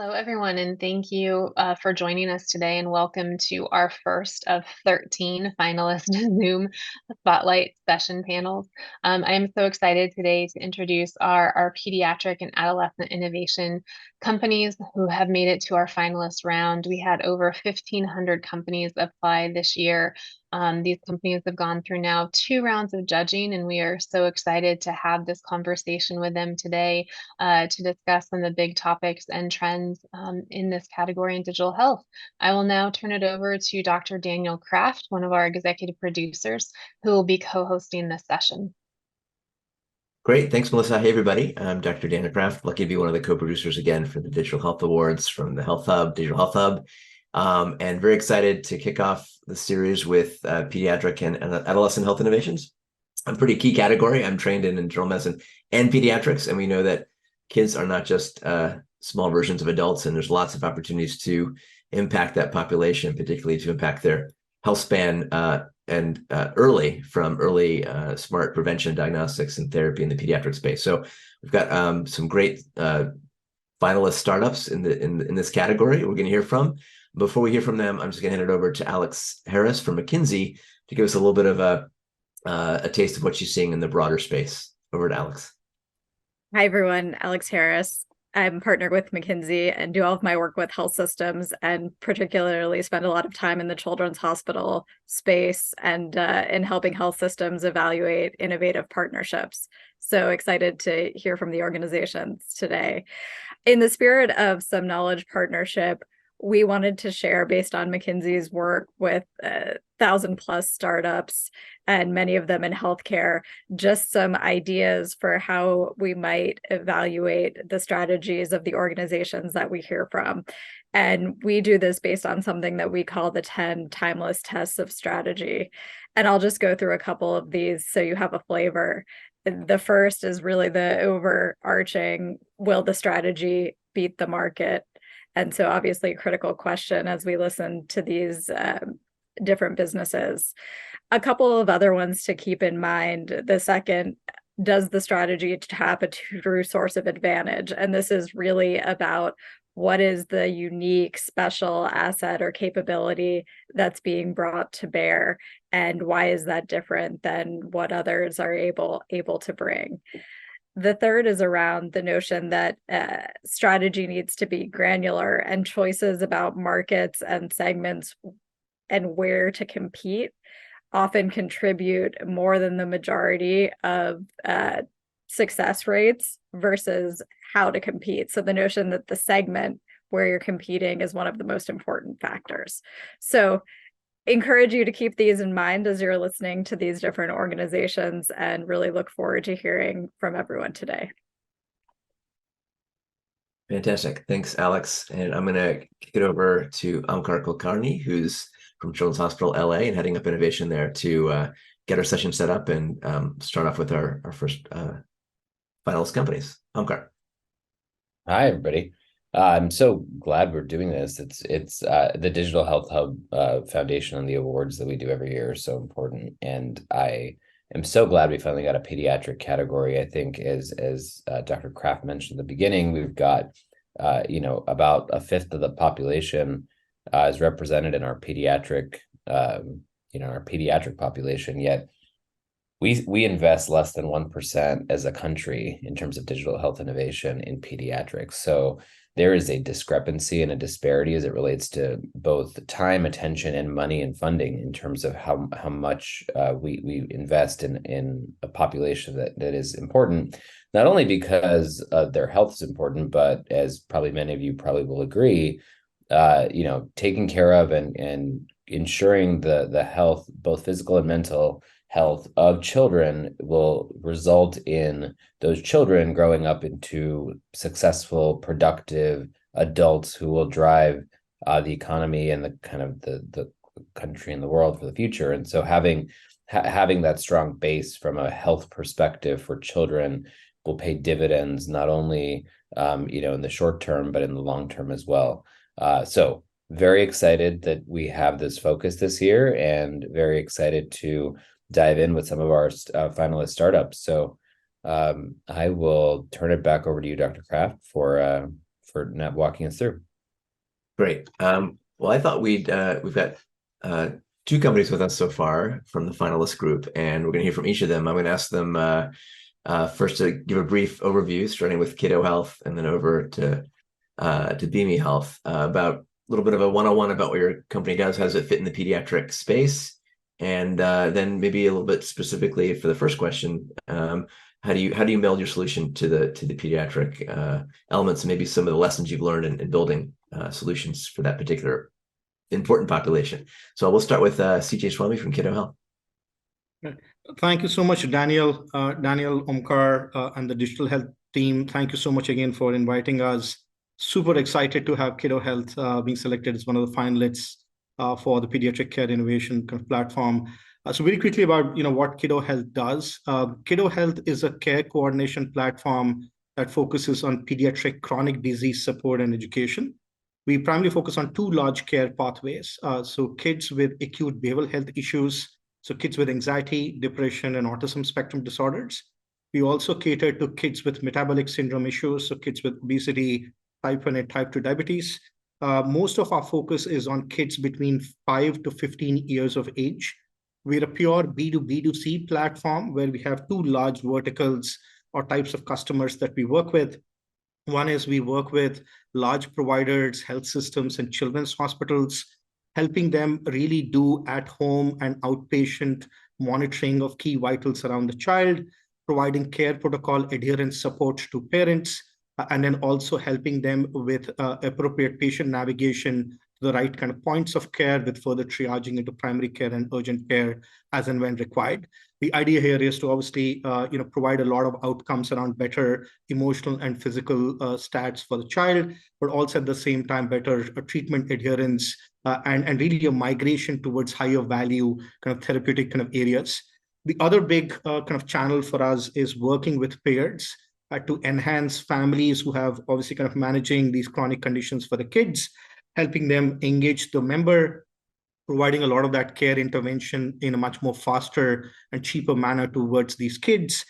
Hello, everyone, and thank you for joining us today. And welcome to our first of 13 finalist Zoom Spotlight session panels. I am so excited today to introduce our pediatric and adolescent innovation companies who have made it to our finalist round. We had over 1,500 companies apply this year. These companies have gone through now 2 rounds of judging, and we are so excited to have this conversation with them today to discuss some of the big topics and trends in this category in digital health. I will now turn it over to Dr. Daniel Kraft, one of our executive producers, who will be co-hosting this session. Great. Thanks, Melissa. Hey, everybody. I'm Dr. Daniel Kraft. Lucky to be one of the co-producers again for the Digital Health Awards from the Health Hub, Digital Health Hub. And very excited to kick off the series with pediatric and adolescent health innovations. I'm pretty key category. I'm trained in internal medicine and pediatrics, and we know that kids are not just small versions of adults, and there's lots of opportunities to impact that population, particularly to impact their health span and early smart prevention, diagnostics, and therapy in the pediatric space. So we've got some great finalist startups in this category we're going to hear from. Before we hear from them, I'm just going to hand it over to Alex Harris from McKinsey to give us a little bit of a taste of what she's seeing in the broader space. Over to Alex. Hi, everyone. Alex Harris. I'm partnered with McKinsey and do all of my work with health systems, and particularly spend a lot of time in the children's hospital space and in helping health systems evaluate innovative partnerships. So excited to hear from the organizations today. In the spirit of some knowledge partnership, we wanted to share, based on McKinsey's work with 1,000+ startups, and many of them in healthcare, just some ideas for how we might evaluate the strategies of the organizations that we hear from. And we do this based on something that we call the 10 timeless tests of strategy. And I'll just go through a couple of these so you have a flavor. The first is really the overarching, will the strategy beat the market? And so obviously a critical question as we listen to these different businesses. A couple of other ones to keep in mind. The second, does the strategy have a true source of advantage? And this is really about what is the unique special asset or capability that's being brought to bear, and why is that different than what others are able to bring? The third is around the notion that strategy needs to be granular, and choices about markets and segments and where to compete often contribute more than the majority of success rates versus how to compete. So the notion that the segment where you're competing is one of the most important factors. So encourage you to keep these in mind as you're listening to these different organizations, and really look forward to hearing from everyone today. Fantastic. Thanks, Alex. And I'm going to kick it over to Omkar Kulkarni, who's from Children's Hospital LA and heading up innovation there, to get our session set up and start off with our first finalist companies. Omkar. Hi, everybody. I'm so glad we're doing this. It's the Digital Health Hub Foundation and the awards that we do every year are so important. And I am so glad we finally got a pediatric category. I think as Dr. Kraft mentioned at the beginning, we've got about a fifth of the population is represented in our pediatric population. Yet we invest less than 1% as a country in terms of digital health innovation in pediatrics. So there is a discrepancy and a disparity as it relates to both time, attention, and money and funding in terms of how much we invest in a population that is important, not only because their health is important, but as probably many of you probably will agree, taking care of and ensuring the health, both physical and mental health of children, will result in those children growing up into successful, productive adults who will drive the economy and the country and the world for the future. And so having that strong base from a health perspective for children will pay dividends, not only in the short term, but in the long term as well. So very excited that we have this focus this year, and very excited to dive in with some of our finalist startups. So I will turn it back over to you, Dr. Kraft, for walking us through. Great. Well, I thought we've got two companies with us so far from the finalist group, and we're going to hear from each of them. I'm going to ask them first to give a brief overview, starting with Kiddo Health, and then over to BeMe Health, about a little bit of a 101 about what your company does, how does it fit in the pediatric space, and then maybe a little bit specifically for the first question, how do you meld your solution to the pediatric elements, and maybe some of the lessons you've learned in building solutions for that particular important population. So we'll start with CJ Swammy from Kiddo Health. Thank you so much, Daniel, Omkar, and the digital health team. Thank you so much again for inviting us. Super excited to have Kiddo Health being selected as one of the finalists for the Pediatric Care Innovation platform. So very quickly about what Kiddo Health does. Kiddo Health is a care coordination platform that focuses on pediatric chronic disease support and education. We primarily focus on two large care pathways. So kids with acute behavioral health issues, so kids with anxiety, depression, and autism spectrum disorders. We also cater to kids with metabolic syndrome issues, so kids with obesity, type 1 and type 2 diabetes. Most of our focus is on kids between 5 to 15 years of age. We're a pure B2B2C platform where we have two large verticals or types of customers that we work with. One is we work with large providers, health systems, and children's hospitals, helping them really do at-home and outpatient monitoring of key vitals around the child, providing care protocol adherence support to parents, and then also helping them with appropriate patient navigation to the right kind of points of care, with further triaging into primary care and urgent care as and when required. The idea here is to obviously provide a lot of outcomes around better emotional and physical stats for the child, but also at the same time better treatment adherence and really a migration towards higher value kind of therapeutic kind of areas. The other big kind of channel for us is working with payers to enhance families who have obviously kind of managing these chronic conditions for the kids, helping them engage the member, providing a lot of that care intervention in a much more faster and cheaper manner towards these kids,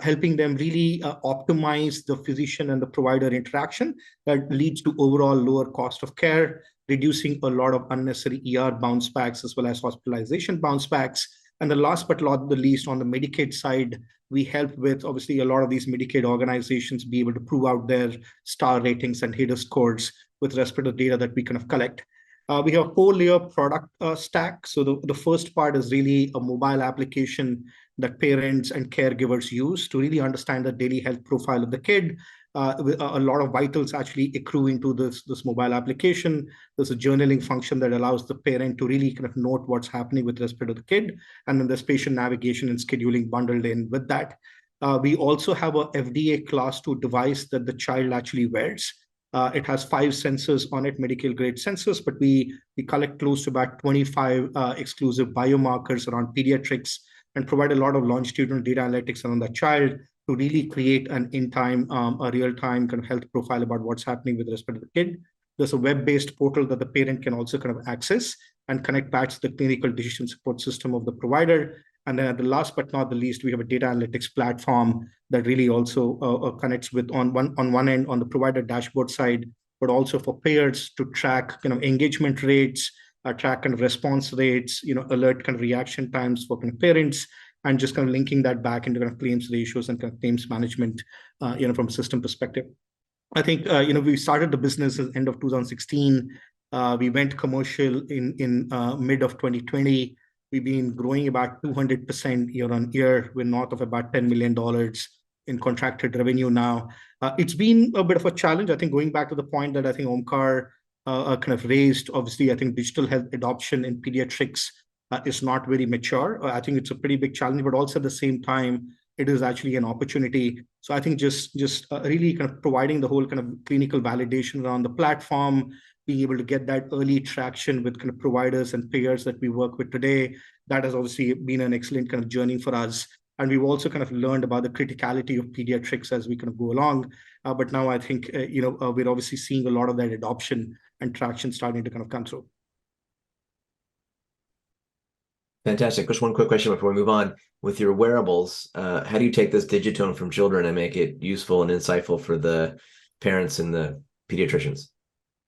helping them really optimize the physician and the provider interaction that leads to overall lower cost of care, reducing a lot of unnecessary ER bounce backs as well as hospitalization bounce backs. And the last but not the least, on the Medicaid side, we help with obviously a lot of these Medicaid organizations be able to prove out their star ratings and HEDIS scores with respect to the data that we kind of collect. We have a 4-layer product stack. So the first part is really a mobile application that parents and caregivers use to really understand the daily health profile of the kid. A lot of vitals actually accrue into this mobile application. There's a journaling function that allows the parent to really kind of note what's happening with respect to the kid. And then there's patient navigation and scheduling bundled in with that. We also have a FDA Class 2 device that the child actually wears. It has 5 sensors on it, medical grade sensors, but we collect close to about 25 exclusive biomarkers around pediatrics and provide a lot of longitudinal data analytics around that child to really create an in-time, a real-time kind of health profile about what's happening with respect to the kid. There's a web-based portal that the parent can also kind of access and connect back to the clinical decision support system of the provider. And then at the last but not the least, we have a data analytics platform that really also connects with on one end on the provider dashboard side, but also for payers to track kind of engagement rates, track kind of response rates, alert kind of reaction times for kind of parents, and just kind of linking that back into kind of claims ratios and kind of claims management, from a system perspective. I think, we started the business at the end of 2016. We went commercial in mid of 2020. We've been growing about 200% year on year. We're north of about $10 million in contracted revenue now. It's been a bit of a challenge. I think going back to the point that I think Omkar kind of raised, obviously, I think digital health adoption in pediatrics is not very mature. I think it's a pretty big challenge, but also at the same time, it is actually an opportunity. So I think just really kind of providing the whole kind of clinical validation around the platform, being able to get that early traction with kind of providers and payers that we work with today, that has obviously been an excellent kind of journey for us. And we've also kind of learned about the criticality of pediatrics as we kind of go along. But now I think, we're obviously seeing a lot of that adoption and traction starting to kind of come through. Fantastic. Just one quick question before we move on. With your wearables, how do you take this digitone from children and make it useful and insightful for the parents and the pediatricians?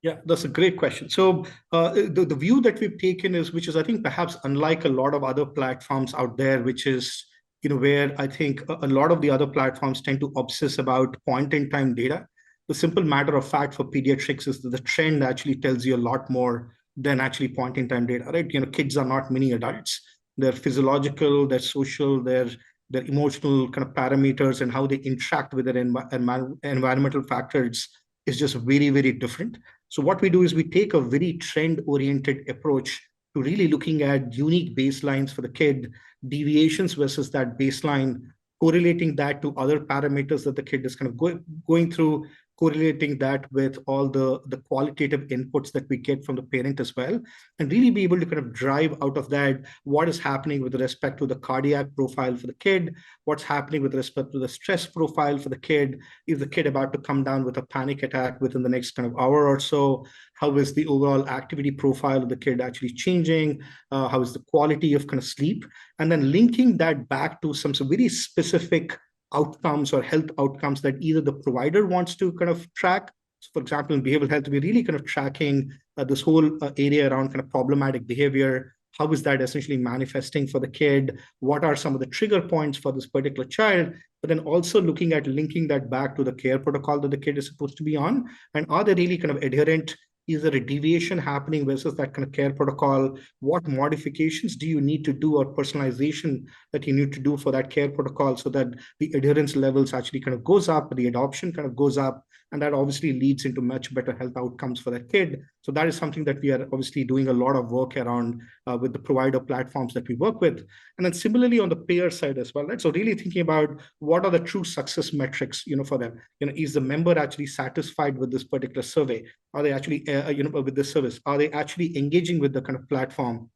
Yeah, that's a great question. So the view that we've taken is, which is, I think, perhaps unlike a lot of other platforms out there, which is, where I think a lot of the other platforms tend to obsess about point-in-time data. The simple matter of fact for pediatrics is that the trend actually tells you a lot more than actually point-in-time data, right? Kids are not mini adults. They're physiological, they're social, they're emotional kind of parameters, and how they interact with their environmental factors is just very, very different. So what we do is we take a very trend-oriented approach to really looking at unique baselines for the kid, deviations versus that baseline, correlating that to other parameters that the kid is kind of going through, correlating that with all the qualitative inputs that we get from the parent as well, and really be able to kind of drive out of that what is happening with respect to the cardiac profile for the kid, what's happening with respect to the stress profile for the kid, is the kid about to come down with a panic attack within the next kind of hour or so, how is the overall activity profile of the kid actually changing, how is the quality of kind of sleep, and then linking that back to some very specific outcomes or health outcomes that either the provider wants to kind of track. So for example, in behavioral health, we're really kind of tracking this whole area around kind of problematic behavior. How is that essentially manifesting for the kid? What are some of the trigger points for this particular child? But then also looking at linking that back to the care protocol that the kid is supposed to be on. And are they really kind of adherent? Is there a deviation happening versus that kind of care protocol? What modifications do you need to do, or personalization that you need to do for that care protocol so that the adherence levels actually kind of goes up, the adoption kind of goes up, and that obviously leads into much better health outcomes for that kid. So that is something that we are obviously doing a lot of work around with the provider platforms that we work with. And then similarly on the payer side as well, right? So really thinking about what are the true success metrics, for them. Is the member actually satisfied with this particular survey? Are they actually, with this service? Are they actually engaging with the kind of platform?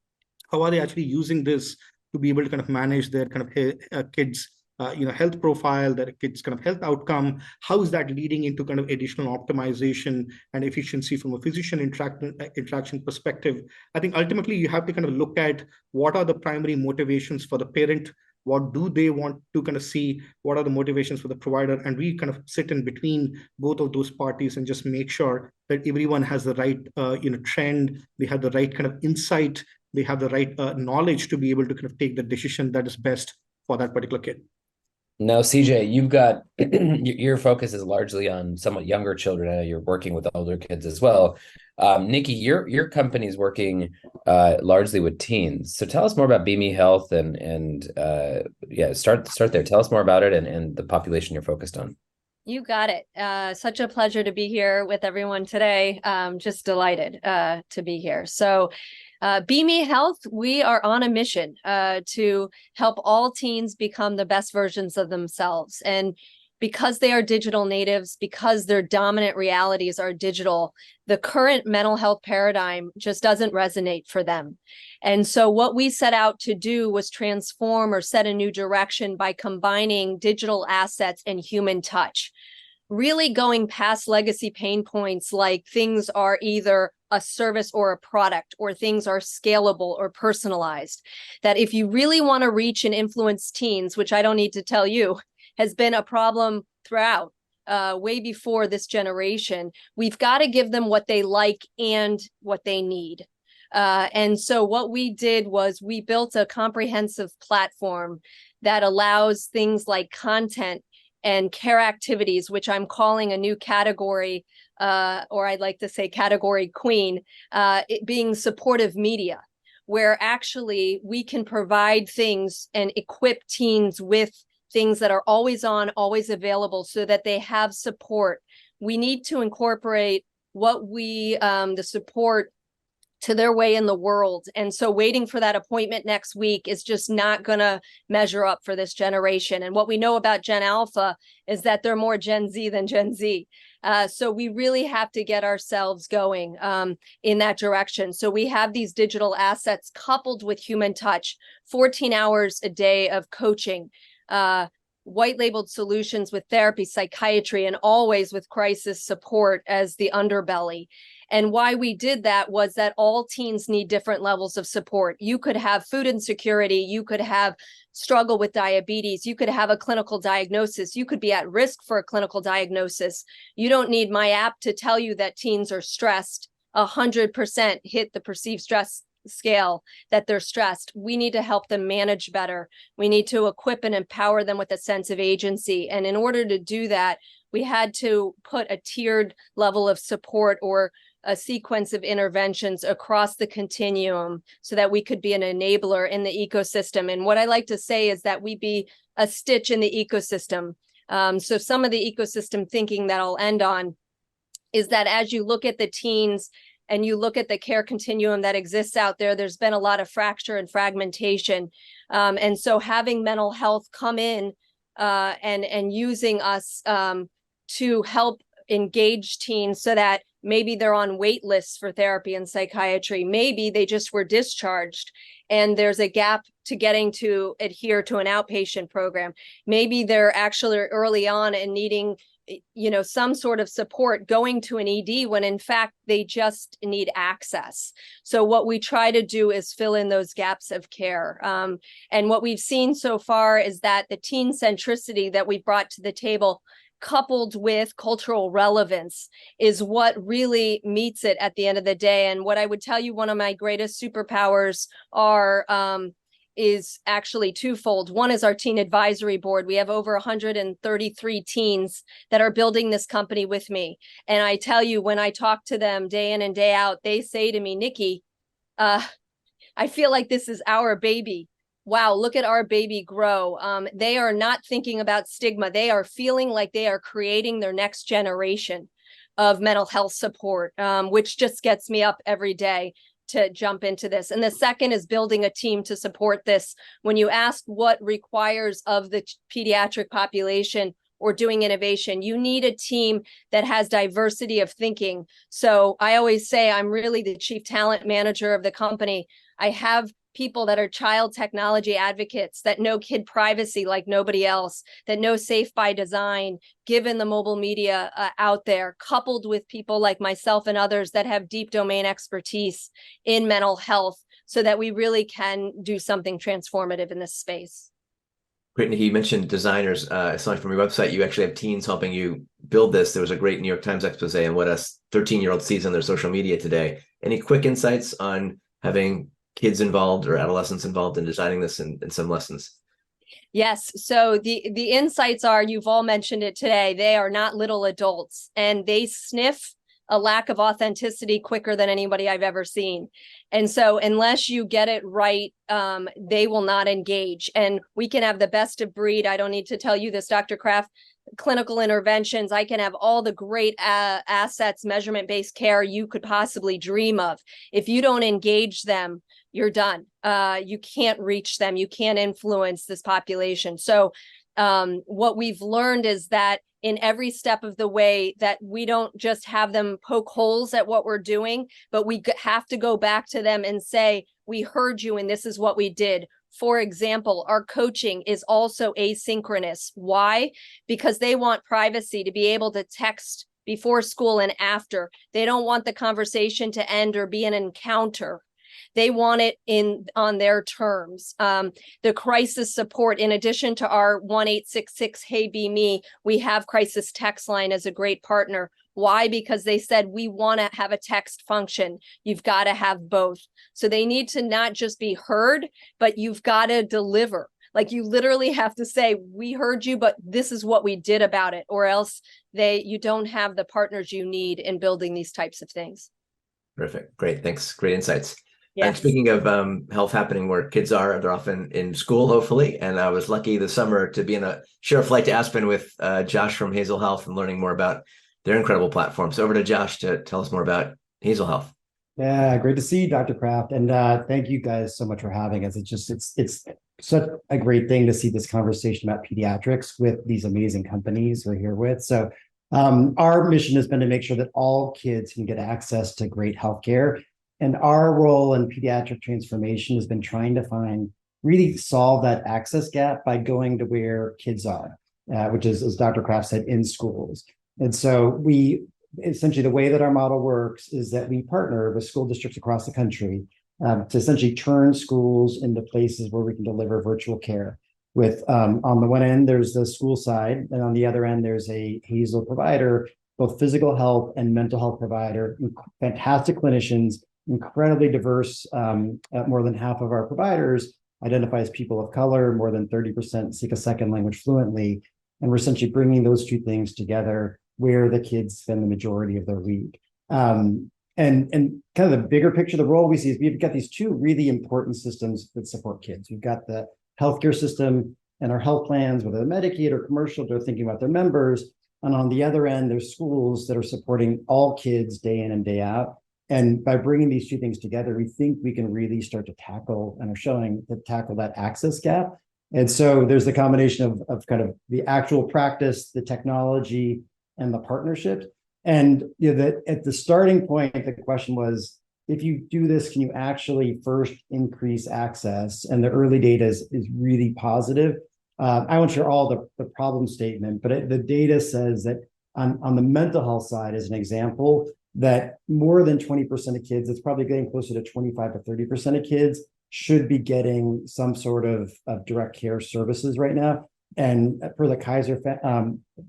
How are they actually using this to be able to kind of manage their kind of kids' health profile, their kids' kind of health outcome? How is that leading into kind of additional optimization and efficiency from a physician interaction perspective? I think ultimately you have to kind of look at what are the primary motivations for the parent. What do they want to kind of see? What are the motivations for the provider? And we kind of sit in between both of those parties and just make sure that everyone has the right, trend. They have the right kind of insight. They have the right knowledge to be able to kind of take the decision that is best for that particular kid. Now, CJ, you've got your focus is largely on somewhat younger children. I know you're working with older kids as well. Nicki, your company is working largely with teens. So tell us more about BeMe Health and start there. Tell us more about it and the population you're focused on. You got it. Such a pleasure to be here with everyone today. Just delighted to be here. So BeMe Health, we are on a mission to help all teens become the best versions of themselves. And because they are digital natives, because their dominant realities are digital, the current mental health paradigm just doesn't resonate for them. And so what we set out to do was transform or set a new direction by combining digital assets and human touch, really going past legacy pain points like things are either a service or a product, or things are scalable or personalized. That if you really want to reach and influence teens, which I don't need to tell you, has been a problem throughout, way before this generation, we've got to give them what they like and what they need. And so what we did was we built a comprehensive platform that allows things like content and care activities, which I'm calling a new category, or I'd like to say category queen, it being supportive media, where actually we can provide things and equip teens with things that are always on, always available, so that they have support. We need to incorporate what the support to their way in the world. And so waiting for that appointment next week is just not going to measure up for this generation. And what we know about Gen Alpha is that they're more Gen Z than Gen Z. So we really have to get ourselves going in that direction. So we have these digital assets coupled with human touch, 14 hours a day of coaching, white labeled solutions with therapy, psychiatry, and always with crisis support as the underbelly. And why we did that was that all teens need different levels of support. You could have food insecurity, you could have struggle with diabetes. You could have a clinical diagnosis. You could be at risk for a clinical diagnosis. You don't need my app to tell you that teens are stressed. 100% hit the perceived stress scale that they're stressed. We need to help them manage better. We need to equip and empower them with a sense of agency. And in order to do that, we had to put a tiered level of support or a sequence of interventions across the continuum so that we could be an enabler in the ecosystem. And what I like to say is that we be a stitch in the ecosystem. So some of the ecosystem thinking that I'll end on is that as you look at the teens and you look at the care continuum that exists out there, there's been a lot of fracture and fragmentation. And so having mental health come in and using us to help engage teens so that maybe they're on wait lists for therapy and psychiatry. Maybe they just were discharged and there's a gap to getting to adhere to an outpatient program. Maybe they're actually early on and needing, some sort of support going to an ED when in fact they just need access. So what we try to do is fill in those gaps of care. And what we've seen so far is that the teen centricity that we brought to the table coupled with cultural relevance is what really meets it at the end of the day. And what I would tell you, one of my greatest superpowers is actually twofold. One is our teen advisory board. We have over 133 teens that are building this company with me. And I tell you, when I talk to them day in and day out, they say to me, Nicki, I feel like this is our baby. Wow, look at our baby grow. They are not thinking about stigma. They are feeling like they are creating their next generation of mental health support, which just gets me up every day to jump into this. And the second is building a team to support this. When you ask what requires of the pediatric population or doing innovation, you need a team that has diversity of thinking. So I always say I'm really the chief talent manager of the company. I have people that are child technology advocates that know kid privacy like nobody else, that know safe by design, given the mobile media out there, coupled with people like myself and others that have deep domain expertise in mental health so that we really can do something transformative in this space. Great, Nicki, you mentioned designers. I saw from your website, you actually have teens helping you build this. There was a great New York Times expose on what a 13-year-old sees on their social media today. Any quick insights on having kids involved or adolescents involved in designing this and some lessons? Yes. So the insights are, you've all mentioned it today, they are not little adults and they sniff a lack of authenticity quicker than anybody I've ever seen. And so unless you get it right, they will not engage. And we can have the best of breed. I don't need to tell you this, Dr. Kraft, clinical interventions. I can have all the great assets, measurement-based care you could possibly dream of. If you don't engage them, you're done. You can't reach them. You can't influence this population. So what we've learned is that in every step of the way, that we don't just have them poke holes at what we're doing, but we have to go back to them and say, we heard you and this is what we did. For example, our coaching is also asynchronous. Why? Because they want privacy to be able to text before school and after. They don't want the conversation to end or be an encounter. They want it on their terms. The crisis support, in addition to our 1-866 Hey BeMe, we have crisis text line as a great partner. Why? Because they said, we want to have a text function. You've got to have both. So they need to not just be heard, but you've got to deliver. Like you literally have to say, we heard you, but this is what we did about it, or else you don't have the partners you need in building these types of things. Perfect. Great. Thanks. Great insights. Yes. And speaking of health happening where kids are, they're often in school, hopefully. And I was lucky this summer to be in a share a flight to Aspen with Josh from Hazel Health and learning more about their incredible platform. So over to Josh to tell us more about Hazel Health. Yeah, great to see you, Dr. Kraft. And thank you guys so much for having us. It's such a great thing to see this conversation about pediatrics with these amazing companies we're here with. So our mission has been to make sure that all kids can get access to great healthcare. And our role in pediatric transformation has been trying to really solve that access gap by going to where kids are, which is, as Dr. Kraft said, in schools. And so essentially the way that our model works is that we partner with school districts across the country to essentially turn schools into places where we can deliver virtual care. with on the one end, there's the school side, and on the other end, there's a Hazel provider, both physical health and mental health provider, fantastic clinicians, incredibly diverse. More than half of our providers identify as people of color, more than 30% speak a second language fluently. And we're essentially bringing those two things together where the kids spend the majority of their week. And kind of the bigger picture, the role we see is we've got these two really important systems that support kids. We've got the healthcare system and our health plans, whether they're Medicaid or commercial, they're thinking about their members. And on the other end, there's schools that are supporting all kids day in and day out. And by bringing these two things together, we think we can really start to tackle and are showing to tackle that access gap. And so there's the combination of kind of the actual practice, the technology, and the partnerships. And that at the starting point, the question was, if you do this, can you actually first increase access? And the early data is really positive. I won't share all the problem statement, but the data says that on the mental health side, as an example, that more than 20% of kids, it's probably getting closer to 25 to 30% of kids, should be getting some sort of direct care services right now. And for the Kaiser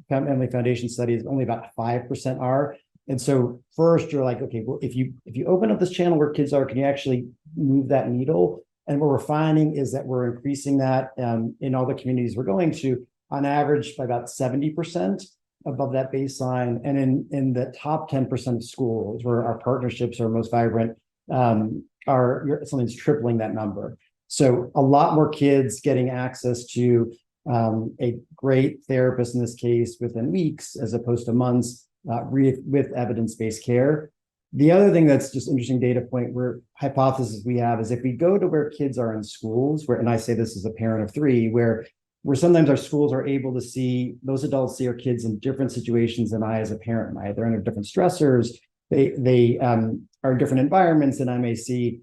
Family Foundation studies, only about 5% are. And so first you're like, okay, well, if you open up this channel where kids are, can you actually move that needle? And what we're finding is that we're increasing that in all the communities we're going to, on average, by about 70% above that baseline. And in the top 10% of schools where our partnerships are most vibrant, something's tripling that number. So a lot more kids getting access to a great therapist, in this case, within weeks, as opposed to months, with evidence-based care. The other thing that's just interesting data point, where hypothesis we have, is if we go to where kids are in schools, where, and I say this as a parent of three, where sometimes our schools are able to see, those adults see our kids in different situations than I as a parent might. They're under different stressors. They are in different environments than I may see.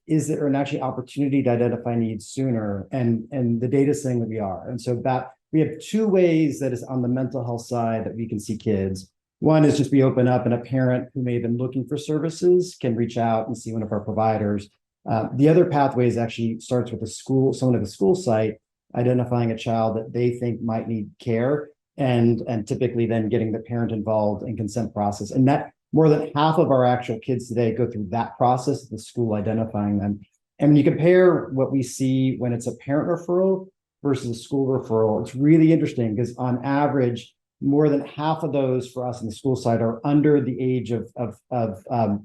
Is there an actually opportunity to identify needs sooner? And the data is saying that we are. And so that we have two ways that is on the mental health side that we can see kids. One is just we open up and a parent who may have been looking for services can reach out and see one of our providers. The other pathway is actually starts with a school, someone at the school site, identifying a child that they think might need care, and typically then getting the parent involved in consent process. And that more than half of our actual kids today go through that process, the school identifying them. And when you compare what we see when it's a parent referral versus a school referral, it's really interesting because on average, more than half of those for us in the school side are under the age of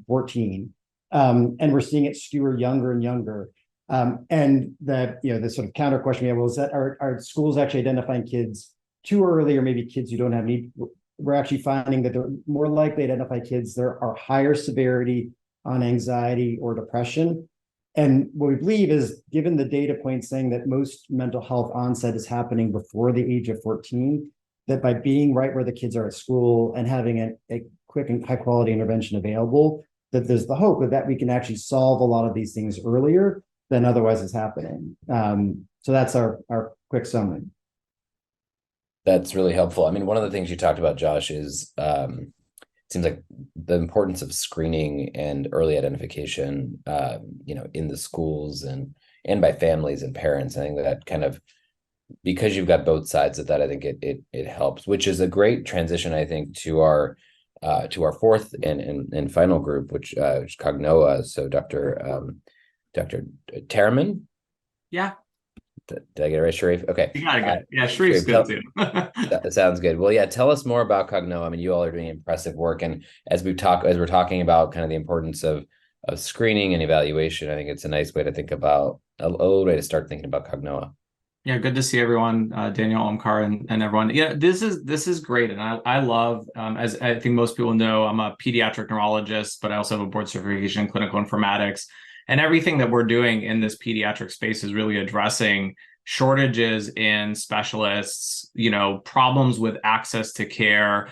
14. And we're seeing it skewer younger and younger. And that, the sort of counter question we have, well, is that are schools actually identifying kids too early, or maybe kids who don't have need? We're actually finding that they're more likely to identify kids that are higher severity on anxiety or depression. And what we believe is, given the data points saying that most mental health onset is happening before the age of 14, that by being right where the kids are at school and having a quick and high quality intervention available, that there's the hope that we can actually solve a lot of these things earlier than otherwise is happening. So that's our quick summary. That's really helpful. I mean, one of the things you talked about, Josh, is it seems like the importance of screening and early identification, in the schools and by families and parents. I think that kind of, because you've got both sides of that, I think it helps, which is a great transition, I think, to our fourth and final group, which is Cognoa. So Dr. Taraman. Yeah. Did I get it right, Sharief? Okay. You got it good. Yeah, Sharief's good too. That sounds good. Well, yeah, tell us more about Cognoa. I mean, you all are doing impressive work, and as we're talking about kind of the importance of screening and evaluation, I think it's a nice way to think about a little way to start thinking about Cognoa. Yeah, good to see everyone, Daniel, Omkar, and everyone. Yeah, this is great, and I love, as I think most people know, I'm a pediatric neurologist, but I also have a board certification in clinical informatics, and everything that we're doing in this pediatric space is really addressing shortages in specialists, problems with access to care,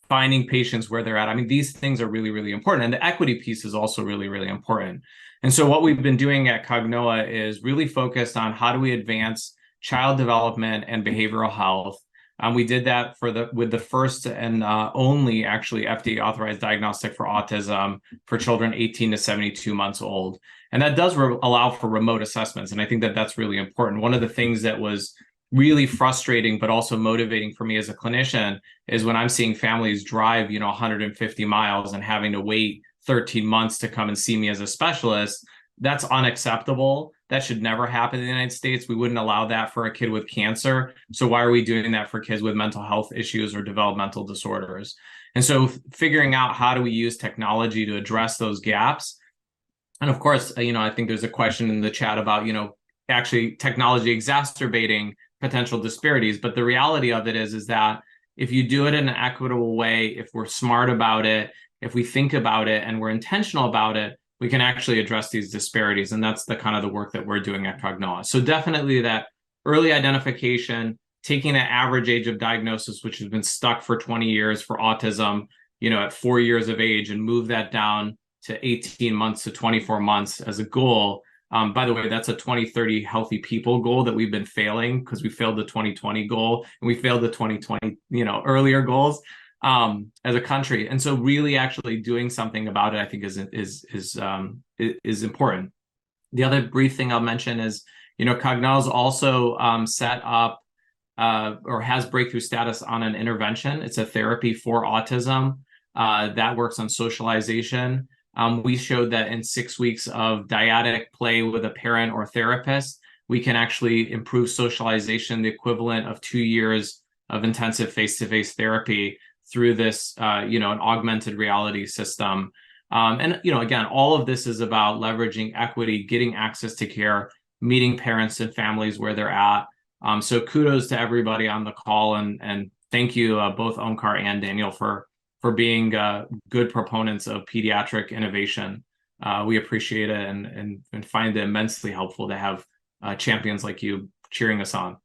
finding patients where they're at. I mean, these things are really, really important, and the equity piece is also really, really important. And so what we've been doing at Cognoa is really focused on how do we advance child development and behavioral health We did that with the first and only actually FDA authorized diagnostic for autism for children 18 to 72 months old. And that does allow for remote assessments. And I think that that's really important. One of the things that was really frustrating, but also motivating for me as a clinician is when I'm seeing families drive, 150 miles and having to wait 13 months to come and see me as a specialist. That's unacceptable. That should never happen in the United States. We wouldn't allow that for a kid with cancer. So why are we doing that for kids with mental health issues or developmental disorders? And so figuring out how do we use technology to address those gaps. And of course, I think there's a question in the chat about, actually technology exacerbating potential disparities. But the reality of it is that if you do it in an equitable way, if we're smart about it, if we think about it and we're intentional about it, we can actually address these disparities. And that's the kind of the work that we're doing at Cognoa. So definitely that early identification, taking the average age of diagnosis, which has been stuck for 20 years for autism, at 4 years of age, and move that down to 18 months to 24 months as a goal. By the way, that's a 2030 healthy people goal that we've been failing because we failed the 2020 goal and we failed the 2020, earlier goals as a country. And so really actually doing something about it, I think is important. The other brief thing I'll mention is, Cognoa's also set up or has breakthrough status on an intervention. It's a therapy for autism that works on socialization. We showed that in 6 weeks of dyadic play with a parent or therapist, we can actually improve socialization, the equivalent of 2 years of intensive face-to-face therapy through this, an augmented reality system. And, again, all of this is about leveraging equity, getting access to care, meeting parents and families where they're at. So kudos to everybody on the call, and thank you both Omkar and Daniel for being good proponents of pediatric innovation. We appreciate it and find it immensely helpful to have champions like you cheering us on.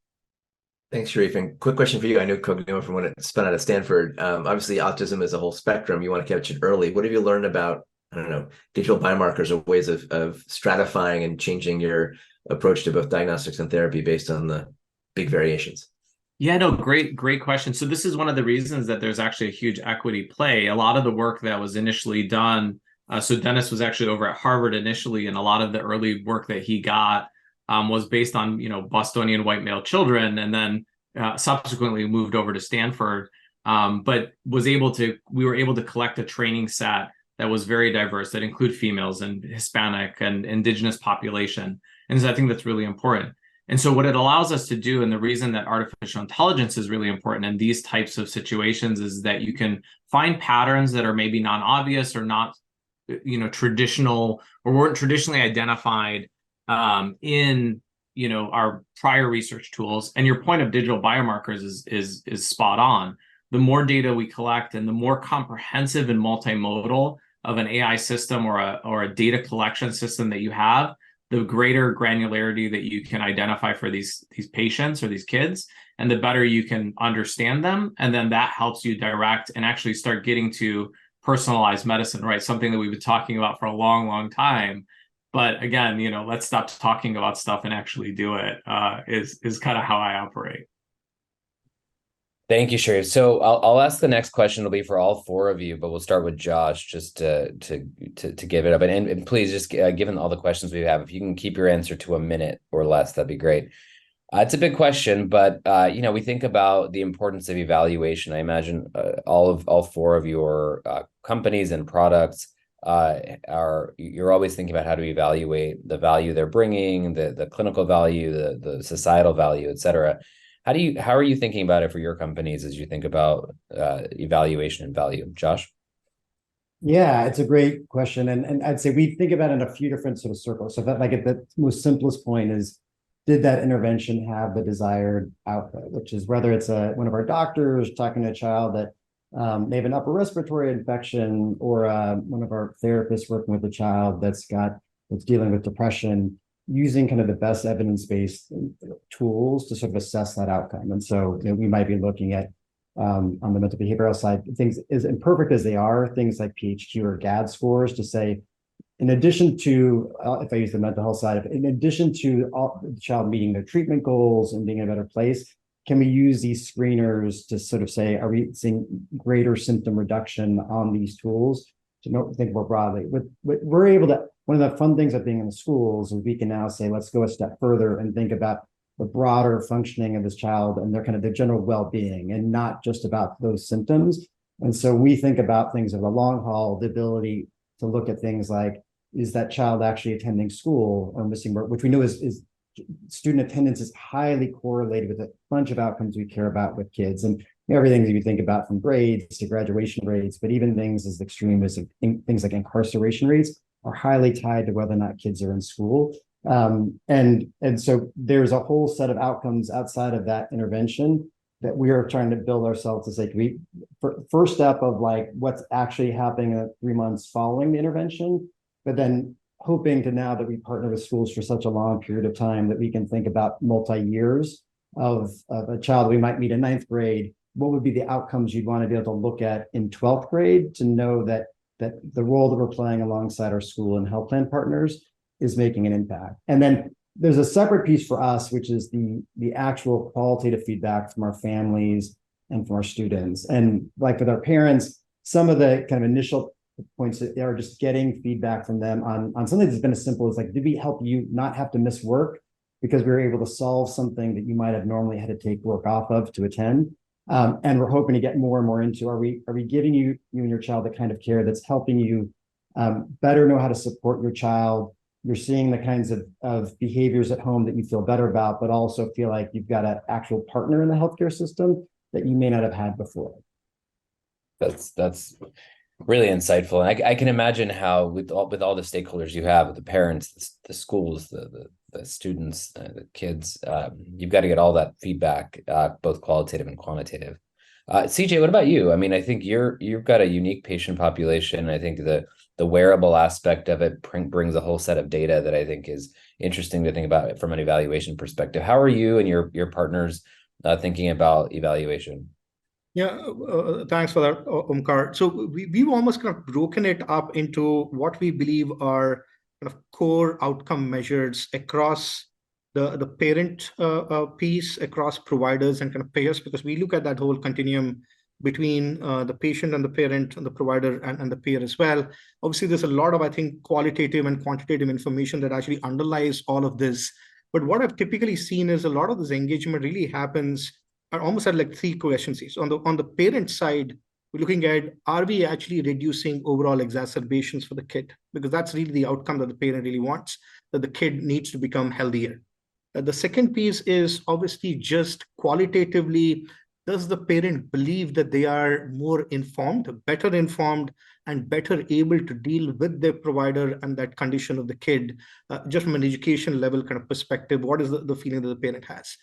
Thanks, Sharief. And quick question for you. I know Cognoa from when it spun out of Stanford. Obviously, autism is a whole spectrum. You want to catch it early. What have you learned about, digital biomarkers or ways of stratifying and changing your approach to both diagnostics and therapy based on the big variations? Yeah, no, great question. So this is one of the reasons that there's actually a huge equity play. A lot of the work that was initially done, so Dennis was actually over at Harvard initially, and a lot of the early work that he got was based on, Bostonian white male children, and then subsequently moved over to Stanford, but we were able to collect a training set that was very diverse, that include females and Hispanic and indigenous population. And so I think that's really important. And so what it allows us to do, and the reason that artificial intelligence is really important in these types of situations, is that you can find patterns that are maybe non-obvious or not, traditional, or weren't traditionally identified in, our prior research tools. And your point of digital biomarkers is spot on. The more data we collect and the more comprehensive and multimodal of an AI system or a data collection system that you have, the greater granularity that you can identify for these patients or these kids, and the better you can understand them. And then that helps you direct and actually start getting to personalized medicine, right? Something that we've been talking about for a long, long time. But again, let's stop talking about stuff and actually do it, is kind of how I operate. Thank you, Sharief. So I'll ask the next question. It'll be for all four of you, but we'll start with Josh just to give it up. And please, just given all the questions we have, if you can keep your answer to a minute or less, that'd be great. It's a big question, but we think about the importance of evaluation. I imagine all four of your companies and products you're always thinking about how to evaluate the value they're bringing, the clinical value, the societal value, et cetera. How are you thinking about it for your companies as you think about evaluation and value? Josh? Yeah, it's a great question. And I'd say we think about it in a few different sort of circles. So that, like, at the most simplest point is, did that intervention have the desired output, which is whether it's one of our doctors talking to a child that may have an upper respiratory infection, or one of our therapists working with a child that's dealing with depression, using kind of the best evidence-based tools to sort of assess that outcome. And so we might be looking at on the mental behavioral side, things as imperfect as they are, things like PHQ or GAD scores, to say, in addition to, if I use the mental health side, in addition to the child meeting their treatment goals and being in a better place, can we use these screeners to sort of say, are we seeing greater symptom reduction on these tools? To think more broadly. We're able to, one of the fun things of being in the schools is we can now say, let's go a step further and think about the broader functioning of this child and their kind of their general well-being, and not just about those symptoms. And so we think about things of a long haul, the ability to look at things like, is that child actually attending school or missing work, which we know is student attendance is highly correlated with a bunch of outcomes we care about with kids, and everything that you think about from grades to graduation rates, but even things as extreme as things like incarceration rates are highly tied to whether or not kids are in school. And so there's a whole set of outcomes outside of that intervention that we are trying to build ourselves to say, first step of like what's actually happening in 3 months following the intervention, but then hoping to, now that we partner with schools for such a long period of time, that we can think about multi-years of a child we might meet in 9th grade. What would be the outcomes you'd want to be able to look at in 12th grade to know that the role that we're playing alongside our school and health plan partners is making an impact. And then there's a separate piece for us, which is the actual qualitative feedback from our families and from our students. And like with our parents, some of the kind of initial points that are just getting feedback from them on something that's been as simple as like, did we help you not have to miss work because we were able to solve something that you might have normally had to take work off of to attend? And we're hoping to get more and more into, are we giving you and your child the kind of care that's helping you better know how to support your child? You're seeing the kinds of behaviors at home that you feel better about, but also feel like you've got an actual partner in the healthcare system that you may not have had before. That's really insightful. And I can imagine how with all the stakeholders you have, with the parents, the schools, the students, the kids, you've got to get all that feedback, both qualitative and quantitative. CJ, what about you? I mean, I think you've got a unique patient population. I think the wearable aspect of it brings a whole set of data that I think is interesting to think about from an evaluation perspective. How are you and your partners thinking about evaluation? Yeah, thanks for that, Omkar. So we've almost kind of broken it up into what we believe are kind of core outcome measures across the parent piece, across providers and kind of payers, because we look at that whole continuum between the patient and the parent and the provider and the payer as well. Obviously, there's a lot of, I think, qualitative and quantitative information that actually underlies all of this. But what I've typically seen is a lot of this engagement really happens almost at like 3 questions. On the parent side, we're looking at, are we actually reducing overall exacerbations for the kid? Because that's really the outcome that the parent really wants, that the kid needs to become healthier. The second piece is obviously just qualitatively, does the parent believe that they are more informed, better informed, and better able to deal with their provider and that condition of the kid, just from an education level kind of perspective? What is the feeling that the parent has?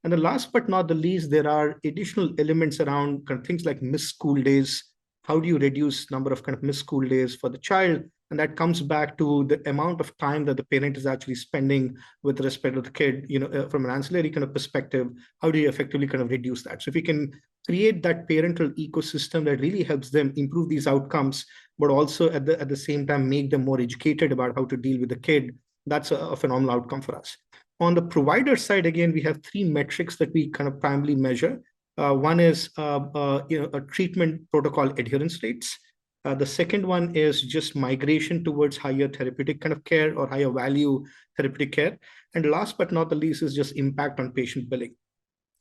And the last but not the least, there are additional elements around kind of things like missed school days. How do you reduce number of kind of missed school days for the child? And that comes back to the amount of time that the parent is actually spending with respect to the kid, from an ancillary kind of perspective. How do you effectively kind of reduce that? So if you can create that parental ecosystem that really helps them improve these outcomes, but also at the same time make them more educated about how to deal with the kid, that's a phenomenal outcome for us. On the provider side, again, we have 3 metrics that we kind of primarily measure. One is a treatment protocol adherence rates. The second one is just migration towards higher therapeutic kind of care or higher value therapeutic care. And last but not the least is just impact on patient billing.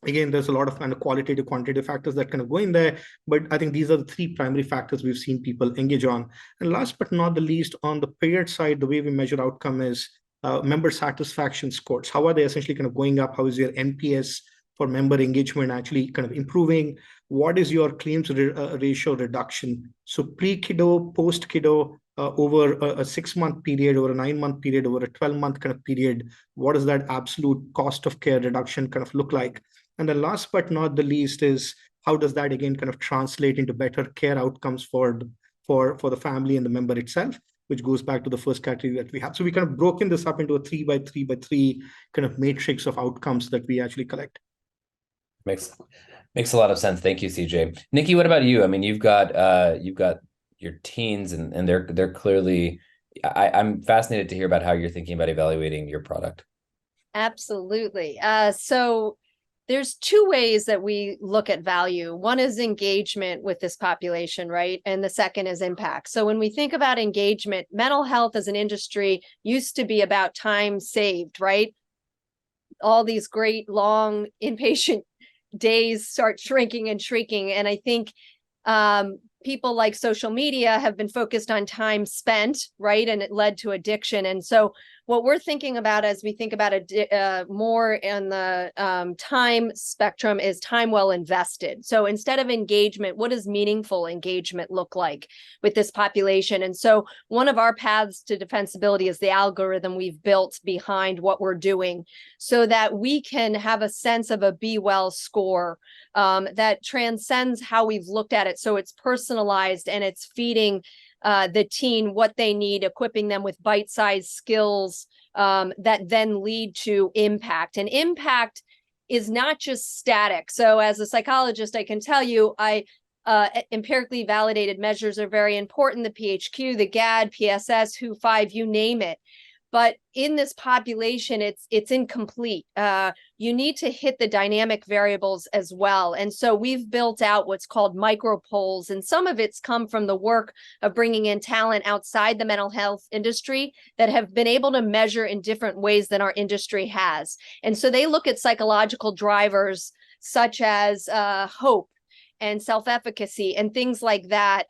Again, there's a lot of kind of qualitative, quantitative factors that kind of go in there, but I think these are the 3 primary factors we've seen people engage on. And last but not the least, on the payer side, the way we measure outcome is member satisfaction scores. How are they essentially kind of going up? How is your NPS for member engagement actually kind of improving? What is your claims ratio reduction? So pre-kiddo, post-kiddo, over a 6-month period, over a 9-month period, over a 12-month kind of period, what does that absolute cost of care reduction kind of look like? And the last but not the least is, how does that again kind of translate into better care outcomes for the family and the member itself, which goes back to the first category that we have. So we kind of broken this up into a 3 by 3 by 3 kind of matrix of outcomes that we actually collect. Makes a lot of sense. Thank you, CJ. Nicki, what about you? I mean, you've got your teens and they're clearly, I'm fascinated to hear about how you're thinking about evaluating your product. Absolutely. So there's two ways that we look at value. One is engagement with this population, right? And the second is impact. So when we think about engagement, mental health as an industry used to be about time saved, right? All these great long inpatient days start shrinking and shrinking. And I think people like social media have been focused on time spent, right? And it led to addiction. And so what we're thinking about as we think about it more in the time spectrum is time well invested. So instead of engagement, what does meaningful engagement look like with this population? And so one of our paths to defensibility is the algorithm we've built behind what we're doing so that we can have a sense of a Be Well score that transcends how we've looked at it. So it's personalized and it's feeding the teen what they need, equipping them with bite-sized skills that then lead to impact. And impact is not just static. So as a psychologist, I can tell you, empirically validated measures are very important. The PHQ, the GAD, PSS, WHO-5, you name it. But in this population, it's incomplete. You need to hit the dynamic variables as well. And so we've built out what's called micro polls, and some of it's come from the work of bringing in talent outside the mental health industry that have been able to measure in different ways than our industry has. And so they look at psychological drivers such as hope and self-efficacy and things like that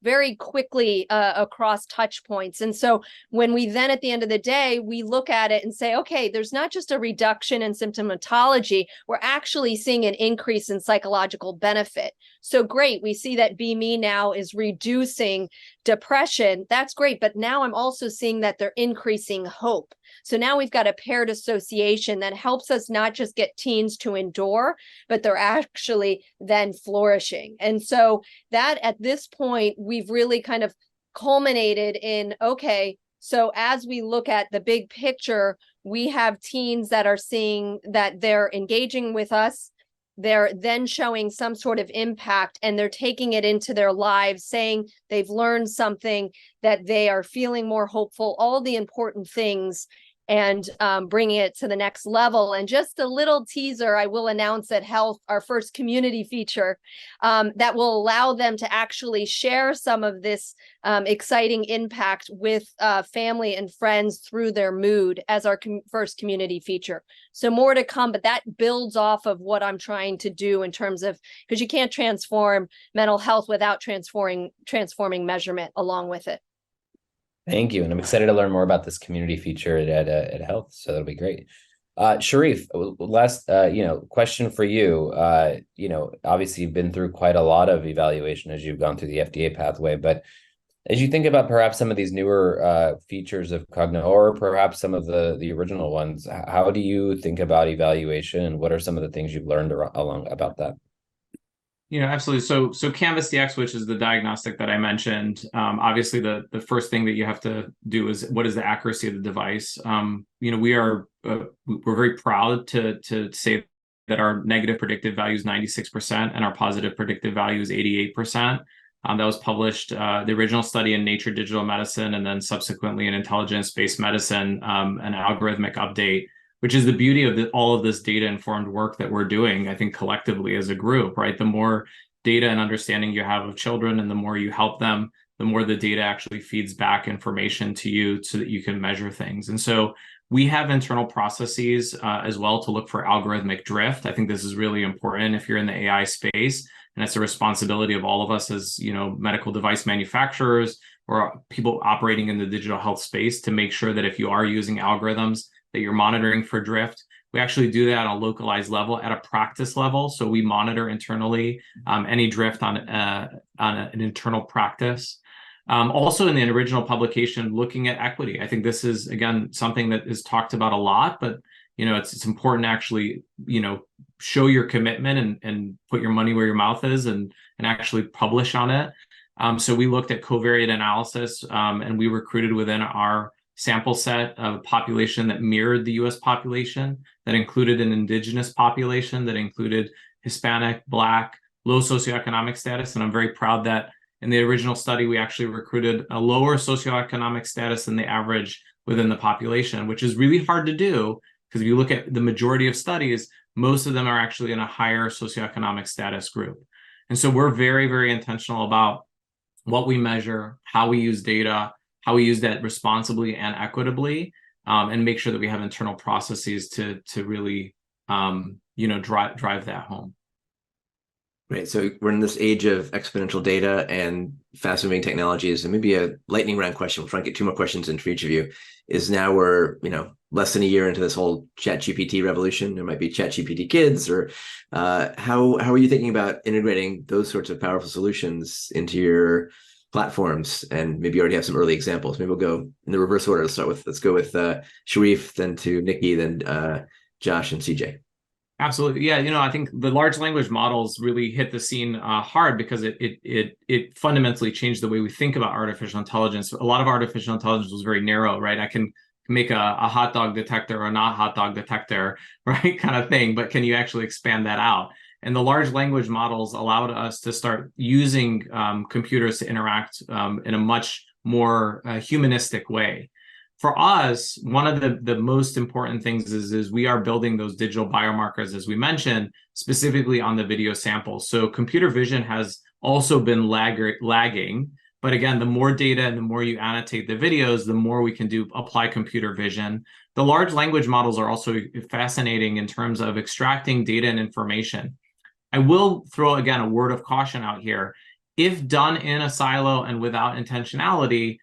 very quickly across touch points. And so when we then at the end of the day, we look at it and say, okay, there's not just a reduction in symptomatology, we're actually seeing an increase in psychological benefit. So great, we see that BeMe now is reducing depression. That's great, but now I'm also seeing that they're increasing hope. So now we've got a paired association that helps us not just get teens to endure, but they're actually then flourishing. And so that at this point, we've really kind of culminated in, okay, so as we look at the big picture, we have teens that are seeing that they're engaging with us. They're then showing some sort of impact and they're taking it into their lives, saying they've learned something, that they are feeling more hopeful, all the important things, and bringing it to the next level. And just a little teaser, I will announce at Health, our first community feature that will allow them to actually share some of this exciting impact with family and friends through their mood as our first community feature. So more to come, but that builds off of what I'm trying to do in terms of, because you can't transform mental health without transforming measurement along with it. Thank you. And I'm excited to learn more about this community feature at Health. So that'll be great. Sharief, last, question for you. Obviously you've been through quite a lot of evaluation as you've gone through the FDA pathway, but as you think about perhaps some of these newer features of Cognoa, or perhaps some of the original ones, how do you think about evaluation, and what are some of the things you've learned along about that? Absolutely. So Canvas DX, which is the diagnostic that I mentioned, obviously the first thing that you have to do is, what is the accuracy of the device? We're very proud to say that our negative predictive value is 96% and our positive predictive value is 88%. That was published, the original study in Nature Digital Medicine, and then subsequently in Intelligence-Based Medicine, an algorithmic update, which is the beauty of all of this data-informed work that we're doing, I think, collectively as a group, right? The more data and understanding you have of children and the more you help them, the more the data actually feeds back information to you so that you can measure things. And so we have internal processes as well to look for algorithmic drift. I think this is really important if you're in the AI space, and it's a responsibility of all of us as, medical device manufacturers or people operating in the digital health space to make sure that if you are using algorithms, that you're monitoring for drift. We actually do that on a localized level at a practice level. So we monitor internally any drift on an internal practice. Also in the original publication, looking at equity. I think this is, again, something that is talked about a lot, but it's important to actually, show your commitment and put your money where your mouth is and actually publish on it. So we looked at covariate analysis and we recruited within our sample set of a population that mirrored the US population, that included an indigenous population, that included Hispanic, Black, low socioeconomic status. And I'm very proud that in the original study, we actually recruited a lower socioeconomic status than the average within the population, which is really hard to do Because if you look at the majority of studies, most of them are actually in a higher socioeconomic status group. And so we're very, very intentional about what we measure, how we use data, how we use that responsibly and equitably, and make sure that we have internal processes to really drive that home. Right. So we're in this age of exponential data and fast-moving technologies. And maybe a lightning round question, we'll try and get 2 more questions in for each of you, is now we're, less than a year into this whole ChatGPT revolution. There might be ChatGPT Kids, or how are you thinking about integrating those sorts of powerful solutions into your platforms? And maybe you already have some early examples. Maybe we'll go in the reverse order. Let's go with Sharief, then to Nicki, then Josh and CJ. Absolutely. Yeah. I think the large language models really hit the scene hard because it fundamentally changed the way we think about artificial intelligence. A lot of artificial intelligence was very narrow, right? I can make a hot dog detector or not hot dog detector, right? Kind of thing. But can you actually expand that out? And the large language models allowed us to start using computers to interact in a much more humanistic way. For us, one of the most important things is we are building those digital biomarkers, as we mentioned, specifically on the video samples. So computer vision has also been lagging. But again, the more data and the more you annotate the videos, the more we can apply computer vision. The large language models are also fascinating in terms of extracting data and information. I will throw, again, a word of caution out here. If done in a silo and without intentionality,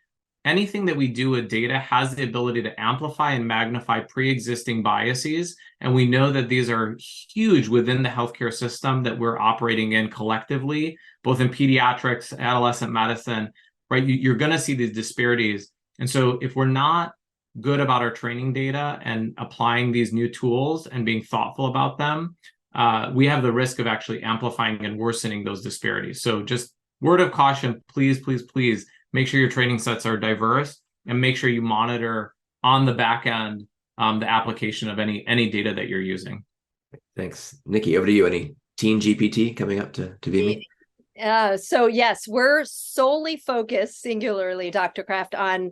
anything that we do with data has the ability to amplify and magnify pre-existing biases. And we know that these are huge within the healthcare system that we're operating in collectively, both in pediatrics, adolescent medicine, right? You're going to see these disparities. And so if we're not good about our training data and applying these new tools and being thoughtful about them, we have the risk of actually amplifying and worsening those disparities. So just word of caution, please, please, please, make sure your training sets are diverse and make sure you monitor on the back end the application of any data that you're using. Thanks. Nicki, over to you. Any teen GPT coming up to BeMe? So yes, we're solely focused singularly, Dr. Kraft, on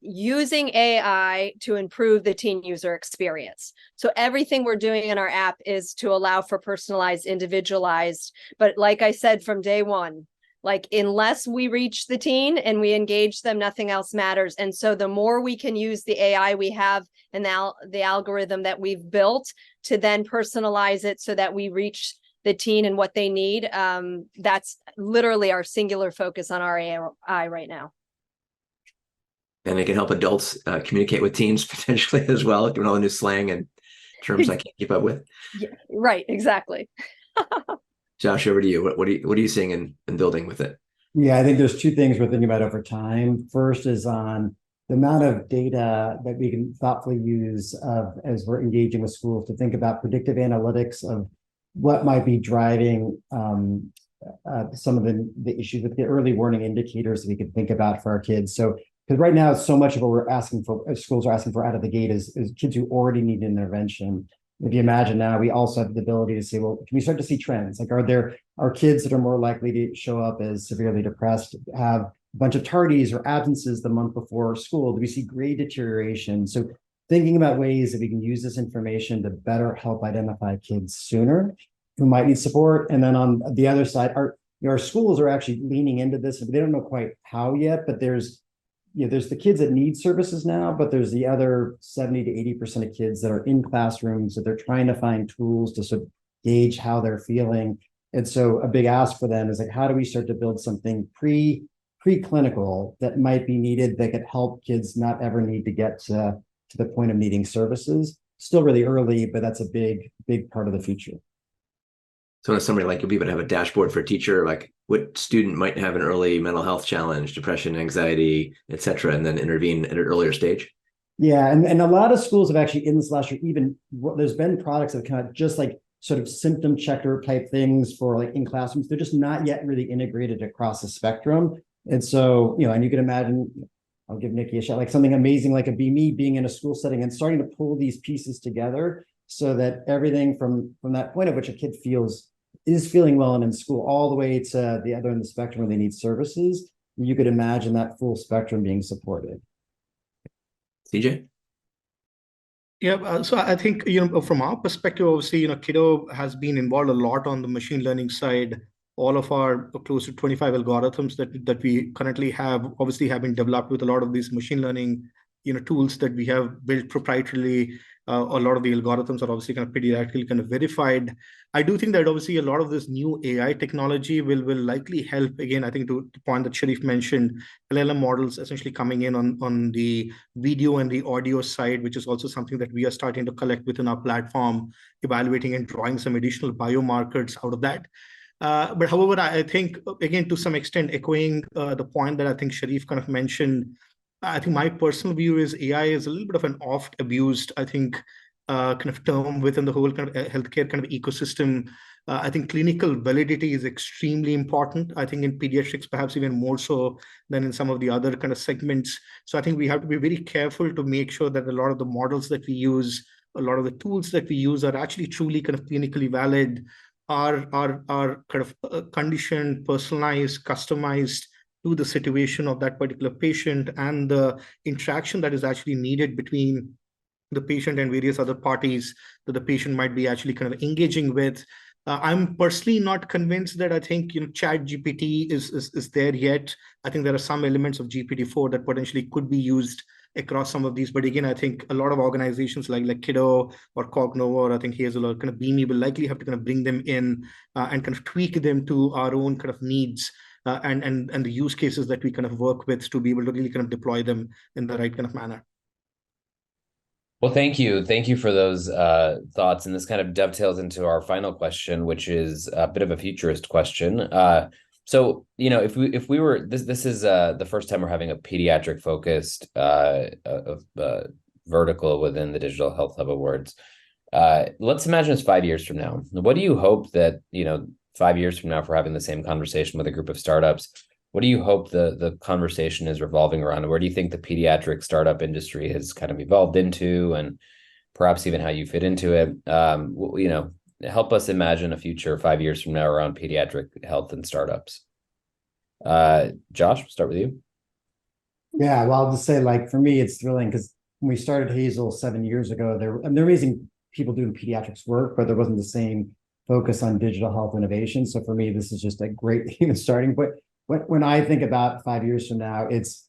using AI to improve the teen user experience. So everything we're doing in our app is to allow for personalized, individualized, but like I said from day one, like unless we reach the teen and we engage them, nothing else matters. And so the more we can use the AI we have and the algorithm that we've built to then personalize it so that we reach the teen and what they need, that's literally our singular focus on our AI right now. And it can help adults communicate with teens potentially as well, doing all the new slang and terms I can't keep up with. Yeah, right, exactly. Josh, over to you. What are you seeing and building with it? Yeah, I think there's 2 things we're thinking about over time. First is on the amount of data that we can thoughtfully use as we're engaging with schools to think about predictive analytics of what might be driving some of the issues with the early warning indicators that we can think about for our kids. So, because right now, so much of what we're asking for, schools are asking for out of the gate is kids who already need intervention. If you imagine now, we also have the ability to say, well, can we start to see trends? Like, are kids that are more likely to show up as severely depressed, have a bunch of tardies or absences the month before school? Do we see grade deterioration? So thinking about ways that we can use this information to better help identify kids sooner who might need support. And then on the other side, our schools are actually leaning into this. They don't know quite how yet, but there's the kids that need services now, but there's the other 70 to 80% of kids that are in classrooms that they're trying to find tools to sort of gauge how they're feeling. And so a big ask for them is like, how do we start to build something preclinical that might be needed that could help kids not ever need to get to the point of needing services? Still really early, but that's a big part of the future. So in a summary, like you'll be able to have a dashboard for a teacher, like what student might have an early mental health challenge, depression, anxiety, et cetera, and then intervene at an earlier stage. Yeah, and a lot of schools have actually in this last year, there's been products that kind of just like sort of symptom checker type things for like in classrooms. They're just not yet really integrated across the spectrum. And so, and you can imagine, I'll give Nicki a shot, like something amazing like a BeMe being in a school setting and starting to pull these pieces together so that everything from that point at which a kid is feeling well and in school all the way to the other end of the spectrum where they need services, you could imagine that full spectrum being supported. CJ? Yeah, so I think, from our perspective, obviously, Kiddo has been involved a lot on the machine learning side. All of our close to 25 algorithms that we currently have obviously have been developed with a lot of these machine learning, tools that we have built proprietarily. A lot of the algorithms are obviously kind of pediatrically kind of verified. I do think that obviously a lot of this new AI technology will likely help. Again, I think to the point that Sharief mentioned, LLM models essentially coming in on the video and the audio side, which is also something that we are starting to collect within our platform, evaluating and drawing some additional biomarkers out of that. But however, I think, again, to some extent, echoing the point that I think Sharief kind of mentioned, I think my personal view is AI is a little bit of an oft abused, I think, kind of term within the whole kind of healthcare kind of ecosystem. I think clinical validity is extremely important. I think in pediatrics, perhaps even more so than in some of the other kind of segments. So I think we have to be very careful to make sure that a lot of the models that we use, a lot of the tools that we use are actually truly kind of clinically valid, are kind of conditioned, personalized, customized to the situation of that particular patient and the interaction that is actually needed between the patient and various other parties that the patient might be actually kind of engaging with. I'm personally not convinced that I think Chat GPT is there yet. I think there are some elements of GPT-4 that potentially could be used across some of these. But again, I think a lot of organizations like Kiddo or Cognoa or I think Hazel or kind of BeMe will likely have to kind of bring them in and kind of tweak them to our own kind of needs. And the use cases that we kind of work with to be able to really kind of deploy them in the right kind of manner. Well, thank you. Thank you for those thoughts. And this kind of dovetails into our final question, which is a bit of a futurist question. So, if we were this is the first time we're having a pediatric focused vertical within the Digital Health Hub Awards. Let's imagine it's 5 years from now. What do you hope that 5 years from now, if we're having the same conversation with a group of startups? What do you hope the conversation is revolving around? Where do you think the pediatric startup industry has kind of evolved into, and perhaps even how you fit into it? Help us imagine a future 5 years from now around pediatric health and startups. Josh, we'll start with you. Yeah, well, I'll just say, like, for me, it's thrilling because when we started Hazel 7 years ago, there were amazing people doing pediatrics work, but there wasn't the same focus on digital health innovation. So for me, this is just a great starting point. When I think about 5 years from now, it's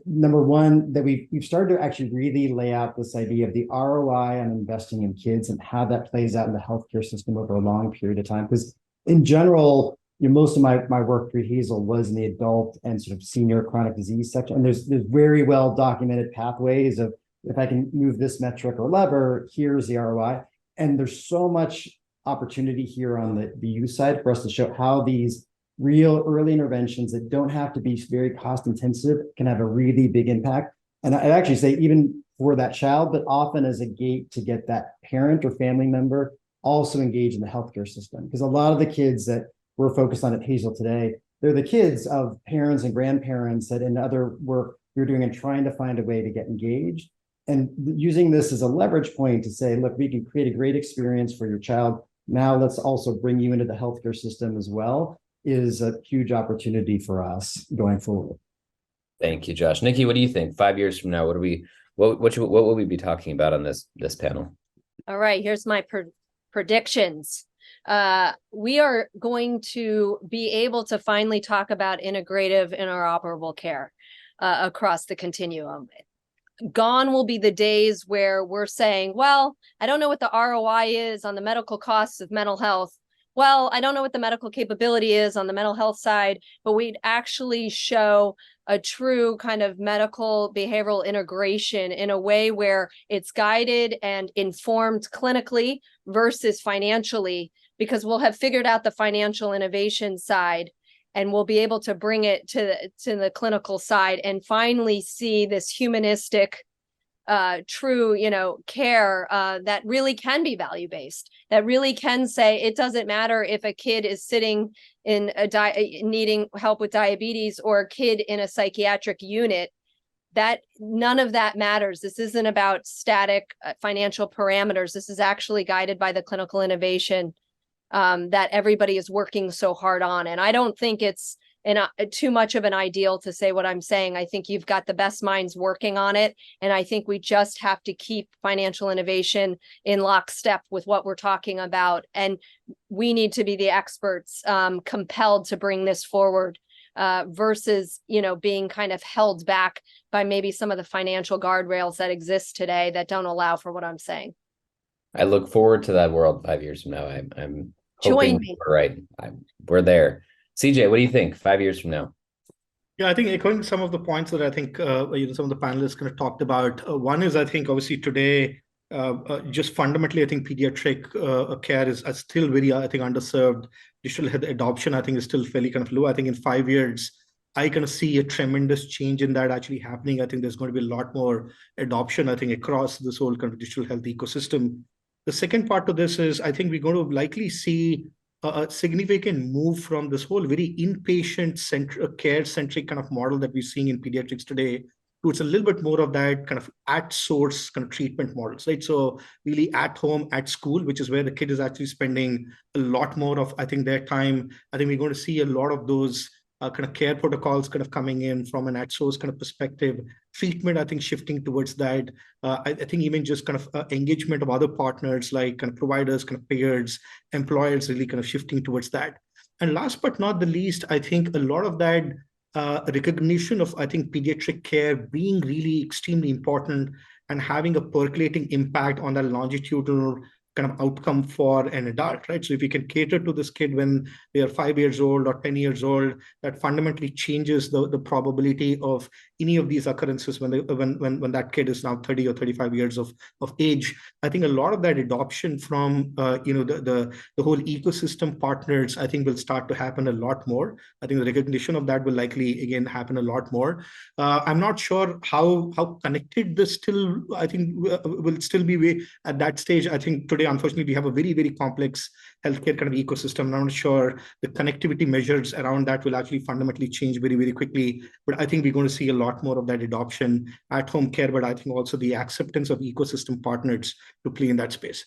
number one, that we've started to actually really lay out this idea of the ROI on investing in kids and how that plays out in the healthcare system over a long period of time. Because in general, most of my work through Hazel was in the adult and sort of senior chronic disease section. And there's very well documented pathways of, if I can move this metric or lever, here's the ROI. And there's so much opportunity here on the use side for us to show how these real early interventions that don't have to be very cost intensive can have a really big impact. And I'd actually say even for that child, but often as a gate to get that parent or family member also engaged in the healthcare system. Because a lot of the kids that we're focused on at Hazel today, they're the kids of parents and grandparents that in other work you're doing and trying to find a way to get engaged. And using this as a leverage point to say, look, we can create a great experience for your child. Now let's also bring you into the healthcare system as well, is a huge opportunity for us going forward. Thank you, Josh. Nicki, what do you think? 5 years from now, what will we be talking about on this panel? All right, here's my predictions. We are going to be able to finally talk about integrative, interoperable care across the continuum. Gone will be the days where we're saying, well, I don't know what the ROI is on the medical costs of mental health. Well, I don't know what the medical capability is on the mental health side, but we'd actually show a true kind of medical behavioral integration in a way where it's guided and informed clinically versus financially, because we'll have figured out the financial innovation side and we'll be able to bring it to the clinical side and finally see this humanistic true, care that really can be value-based, that really can say it doesn't matter if a kid is sitting in needing help with diabetes or a kid in a psychiatric unit, that none of that matters. This isn't about static financial parameters. This is actually guided by the clinical innovation that everybody is working so hard on. And I don't think it's too much of an ideal to say what I'm saying. I think you've got the best minds working on it. And I think we just have to keep financial innovation in lockstep with what we're talking about. And we need to be the experts compelled to bring this forward versus, being kind of held back by maybe some of the financial guardrails that exist today that don't allow for what I'm saying. I look forward to that world 5 years from now. I'm hoping we're right. We're there. CJ, what do you think 5 years from now? Yeah, I think echoing some of the points that I think some of the panelists kind of talked about. One is, I think, obviously today, just fundamentally, I think pediatric care is still very, I think, underserved. Digital health adoption, I think, is still fairly kind of low. I think in 5 years, I kind of see a tremendous change in that actually happening. I think there's going to be a lot more adoption, I think, across this whole kind of digital health ecosystem. The second part to this is, I think we're going to likely see a significant move from this whole very inpatient care-centric kind of model that we're seeing in pediatrics today to it's a little bit more of that kind of at-source kind of treatment models, right? So really at home, at school, which is where the kid is actually spending a lot more of, I think, their time. I think we're going to see a lot of those kind of care protocols kind of coming in from an at-source kind of perspective. Treatment, I think, shifting towards that. I think even just kind of engagement of other partners like kind of providers, kind of payers, employers, really kind of shifting towards that. And last but not the least, I think a lot of that recognition of, I think, pediatric care being really extremely important and having a percolating impact on that longitudinal kind of outcome for an adult, right? So if you can cater to this kid when they are 5 years old or 10 years old, that fundamentally changes the probability of any of these occurrences when that kid is now 30 or 35 years of age. I think a lot of that adoption from the whole ecosystem partners, I think, will start to happen a lot more. I think the recognition of that will likely again happen a lot more. I'm not sure how connected this still, I think, will still be at that stage. I think today, unfortunately, we have a very, very complex healthcare kind of ecosystem. And I'm not sure the connectivity measures around that will actually fundamentally change very, very quickly. But I think we're going to see a lot more of that adoption at home care, but I think also the acceptance of ecosystem partners to play in that space.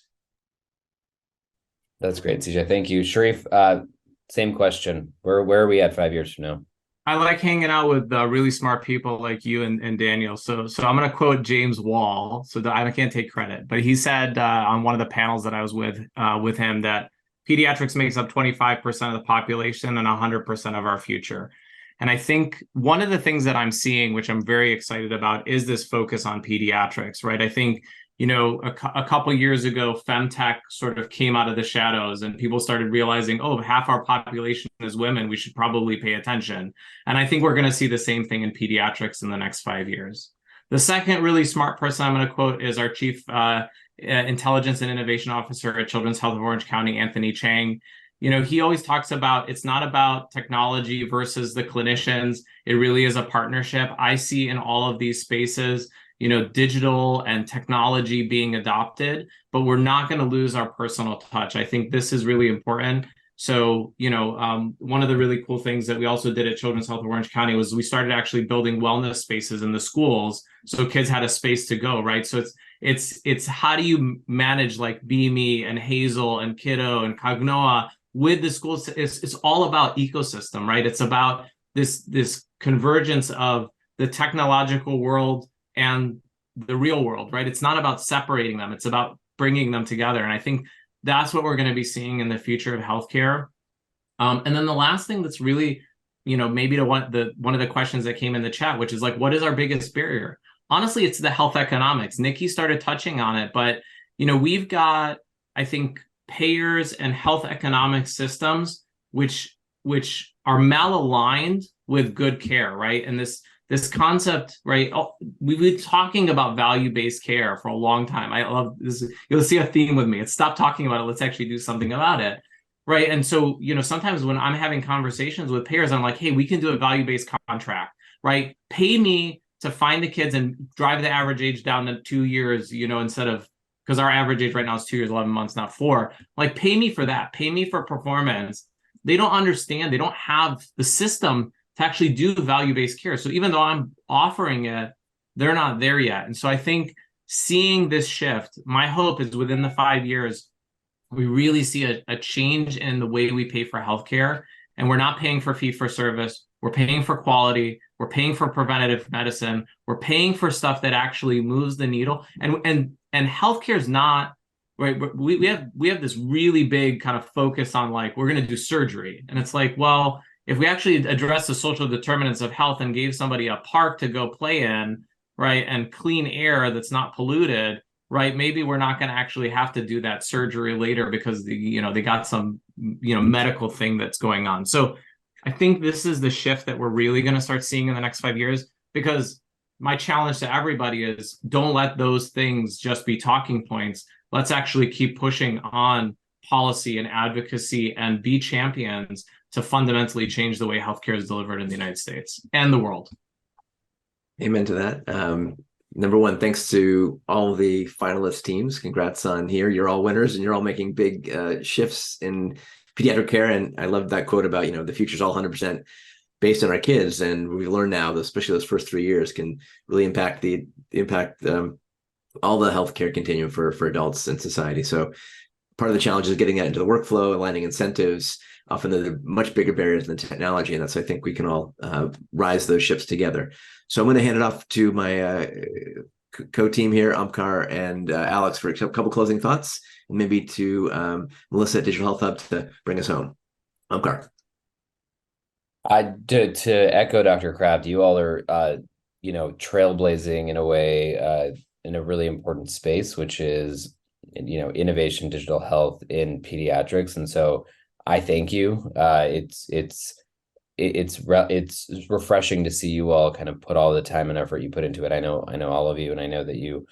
That's great, CJ. Thank you. Sharief, same question. Where are we at 5 years from now? I like hanging out with really smart people like you and Daniel. So I'm going to quote James Wall. So I can't take credit, but he said on one of the panels that I was with him that pediatrics makes up 25% of the population and 100% of our future. And I think one of the things that I'm seeing, which I'm very excited about, is this focus on pediatrics, right? I think, a couple of years ago, femtech sort of came out of the shadows and people started realizing, oh, half our population is women. We should probably pay attention. And I think we're going to see the same thing in pediatrics in the next 5 years. The second really smart person I'm going to quote is our Chief Intelligence and Innovation Officer at Children's Health of Orange County, Anthony Chang. He always talks about it's not about technology versus the clinicians. It really is a partnership. I see in all of these spaces, digital and technology being adopted, but we're not going to lose our personal touch. I think this is really important. So, one of the really cool things that we also did at Children's Health of Orange County was we started actually building wellness spaces in the schools so kids had a space to go, right? So it's how do you manage like BeMe and Hazel and Kiddo and Cognoa with the schools? It's all about ecosystem, right? It's about this convergence of the technological world and the real world, right? It's not about separating them. It's about bringing them together. And I think that's what we're going to be seeing in the future of healthcare. And then the last thing that's really, maybe one of the questions that came in the chat, which is like, what is our biggest barrier? Honestly, it's the health economics. Nicki started touching on it, but, we've got, I think, payers and health economic systems, which are malaligned with good care, right? And this concept, right? We've been talking about value-based care for a long time. I love this. You'll see a theme with me. It's stop talking about it. Let's actually do something about it, right? And so, sometimes when I'm having conversations with payers, I'm like, hey, we can do a value-based contract, right? Pay me to find the kids and drive the average age down to 2 years, instead of, because our average age right now is 2 years, 11 months, not 4. Like, pay me for that. Pay me for performance. They don't understand. They don't have the system to actually do value-based care. So even though I'm offering it, they're not there yet. And so I think seeing this shift, my hope is within the 5 years, we really see a change in the way we pay for healthcare. and we're not paying for fee for service. We're paying for quality. We're paying for preventative medicine. We're paying for stuff that actually moves the needle. And healthcare is not right. We have this really big kind of focus on like we're going to do surgery, and it's like, well, if we actually address the social determinants of health and gave somebody a park to go play in, right, and clean air that's not polluted, right, maybe we're not going to actually have to do that surgery later because they got some medical thing that's going on. So I think this is the shift that we're really going to start seeing in the next 5 years, because my challenge to everybody is don't let those things just be talking points. Let's actually keep pushing on policy and advocacy and be champions to fundamentally change the way healthcare is delivered in the United States and the world. Amen to that. Number one, thanks to all the finalist teams. Congrats on here. You're all winners and you're all making big shifts in pediatric care. And I love that quote about, the future's all 100% based on our kids. And we learned now that especially those first 3 years can really impact all the healthcare continuum for adults in society. So part of the challenge is getting that into the workflow, aligning incentives. Often they're much bigger barriers than technology, and that's I think we can all rise those ships together. So I'm going to hand it off to my co-team here, Omkar and Alex, for a couple closing thoughts, and maybe to Melissa at Digital Health Hub to bring us home. Omkar. To echo Dr. Kraft, you all are trailblazing in a way in a really important space, which is innovation, digital health in pediatrics, and so I thank you. It's refreshing to see you all kind of put all the time and effort you put into it. I know all of you, and I know that you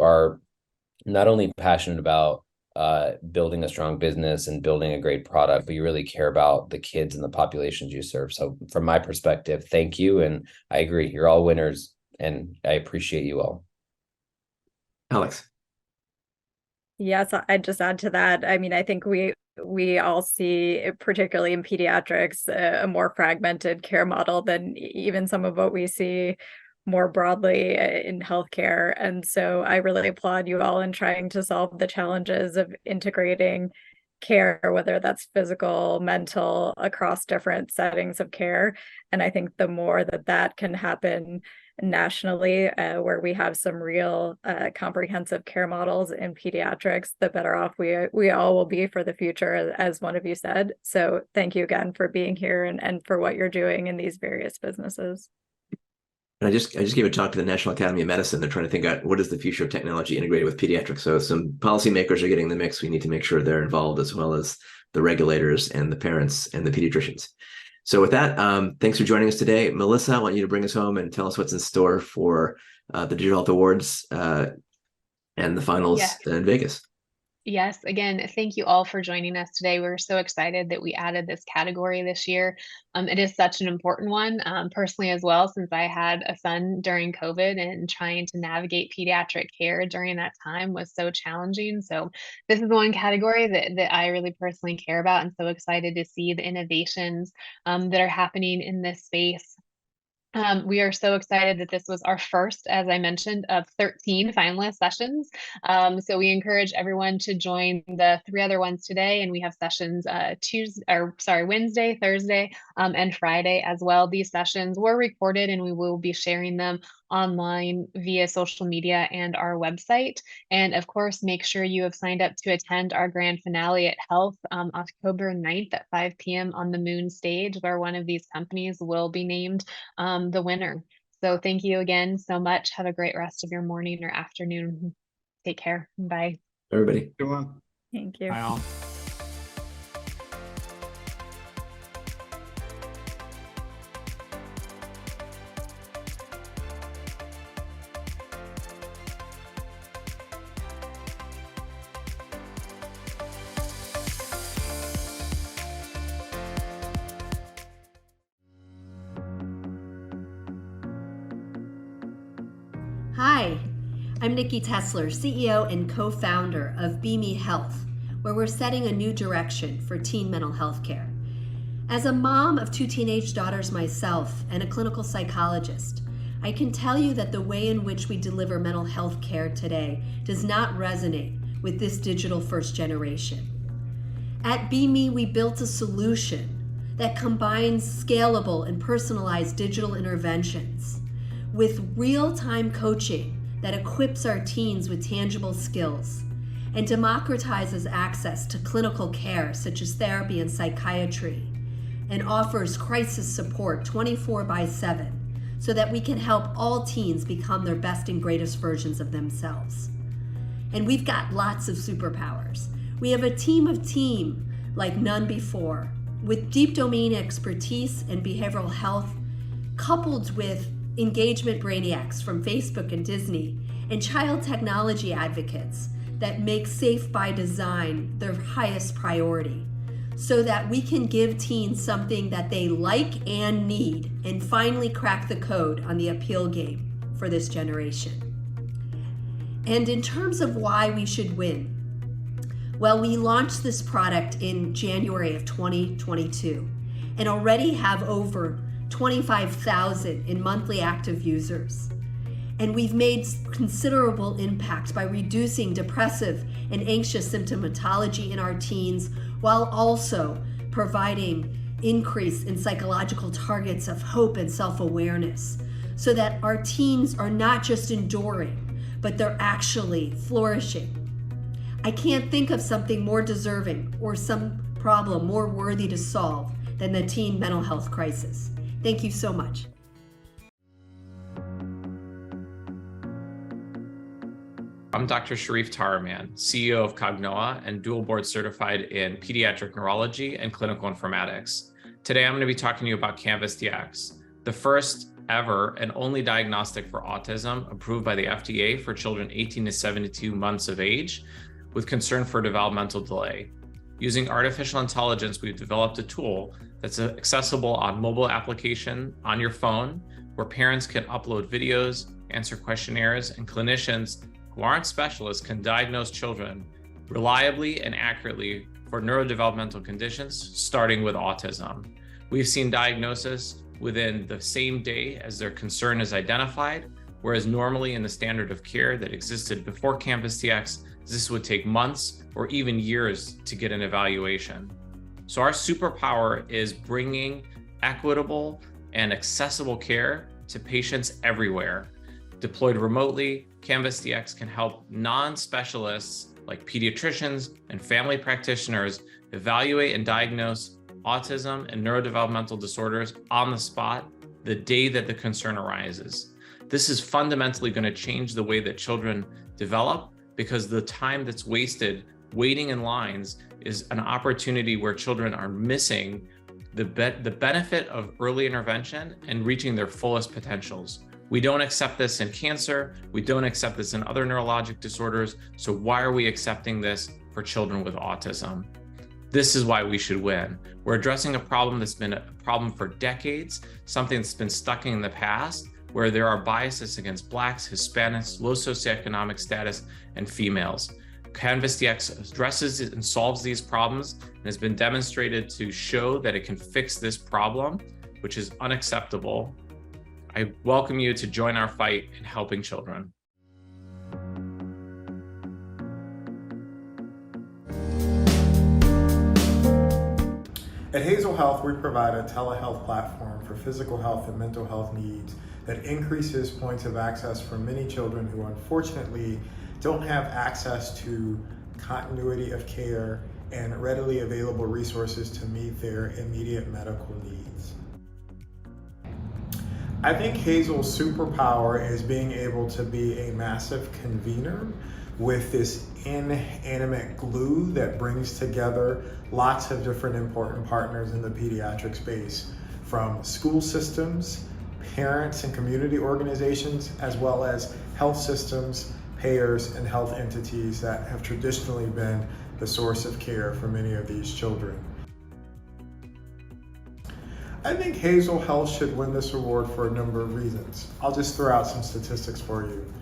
are not only passionate about building a strong business and building a great product, but you really care about the kids and the populations you serve. So from my perspective, thank you, and I agree, you're all winners, and I appreciate you all. Alex. Yes, I'd just add to that. I mean, I think we all see, particularly in pediatrics, a more fragmented care model than even some of what we see more broadly in healthcare. And so I really applaud you all in trying to solve the challenges of integrating care, whether that's physical, mental, across different settings of care. And I think the more that can happen nationally, where we have some real comprehensive care models in pediatrics, the better off we all will be for the future, as one of you said. So thank you again for being here and for what you're doing in these various businesses. And I just gave a talk to the National Academy of Medicine. They're trying to think out what is the future of technology integrated with pediatrics. So some policymakers are getting in the mix. We need to make sure they're involved, as well as the regulators and the parents and the pediatricians. So with that, thanks for joining us today. Melissa, I want you to bring us home and tell us what's in store for the Digital Health Awards and the finals in Vegas. Yes, again, thank you all for joining us today. We're so excited that we added this category this year. It is such an important one, personally as well, since I had a son during COVID, and trying to navigate pediatric care during that time was so challenging. So this is one category that I really personally care about, and so excited to see the innovations that are happening in this space. We are so excited that this was our first, as I mentioned, of 13 finalist sessions. So we encourage everyone to join the 3 other ones today, and we have sessions Wednesday, Thursday, and Friday as well. These sessions were recorded, and we will be sharing them online via social media and our website. And of course, make sure you have signed up to attend our grand finale at Health October 9th at 5 p.m. on the Moon stage, where one of these companies will be named the winner. So thank you again so much. Have a great rest of your morning or afternoon. Take care. Bye. Everybody. Everyone. Thank you. Bye all. Hi, I'm Nicki Tessler, CEO and co-founder of BeMe Health, where we're setting a new direction for teen mental health care. As a mom of 2 teenage daughters myself and a clinical psychologist, I can tell you that the way in which we deliver mental health care today does not resonate with this digital first generation. At BeMe, we built a solution that combines scalable and personalized digital interventions with real-time coaching that equips our teens with tangible skills and democratizes access to clinical care such as therapy and psychiatry, and offers crisis support 24/7 so that we can help all teens become their best and greatest versions of themselves. And we've got lots of superpowers. We have a team like none before, with deep domain expertise in behavioral health, coupled with engagement brainiacs from Facebook and Disney, and child technology advocates that make safe by design their highest priority, so that we can give teens something that they like and need, and finally crack the code on the appeal game for this generation. And in terms of why we should win, well, we launched this product in January of 2022 and already have over 25,000 in monthly active users. And we've made considerable impact by reducing depressive and anxious symptomatology in our teens, while also providing increase in psychological targets of hope and self-awareness, so that our teens are not just enduring, but they're actually flourishing. I can't think of something more deserving or some problem more worthy to solve than the teen mental health crisis. Thank you so much. I'm Dr. Sharief Taraman, CEO of Cognoa and dual board certified in pediatric neurology and clinical informatics. Today, I'm going to be talking to you about Canvas DX, the first ever and only diagnostic for autism approved by the FDA for children 18 to 72 months of age with concern for developmental delay. Using artificial intelligence, we've developed a tool that's accessible on mobile application on your phone, where parents can upload videos, answer questionnaires, and clinicians who aren't specialists can diagnose children reliably and accurately for neurodevelopmental conditions, starting with autism. We've seen diagnosis within the same day as their concern is identified, whereas normally in the standard of care that existed before Canvas DX, this would take months or even years to get an evaluation. So our superpower is bringing equitable and accessible care to patients everywhere. Deployed remotely, Canvas DX can help non-specialists like pediatricians and family practitioners evaluate and diagnose autism and neurodevelopmental disorders on the spot the day that the concern arises. This is fundamentally going to change the way that children develop, because the time that's wasted waiting in lines is an opportunity where children are missing the benefit of early intervention and reaching their fullest potentials. We don't accept this in cancer. We don't accept this in other neurologic disorders. So why are we accepting this for children with autism? This is why we should win. We're addressing a problem that's been a problem for decades, something that's been stuck in the past, where there are biases against Blacks, Hispanics, low socioeconomic status, and females. Canvas DX addresses and solves these problems and has been demonstrated to show that it can fix this problem, which is unacceptable. I welcome you to join our fight in helping children. At Hazel Health, we provide a telehealth platform for physical health and mental health needs that increases points of access for many children who unfortunately don't have access to continuity of care and readily available resources to meet their immediate medical needs. I think Hazel's superpower is being able to be a massive convener with this inanimate glue that brings together lots of different important partners in the pediatric space, from school systems, parents and community organizations, as well as health systems, payers, and health entities that have traditionally been the source of care for many of these children. I think Hazel Health should win this award for a number of reasons. I'll just throw out some statistics for you.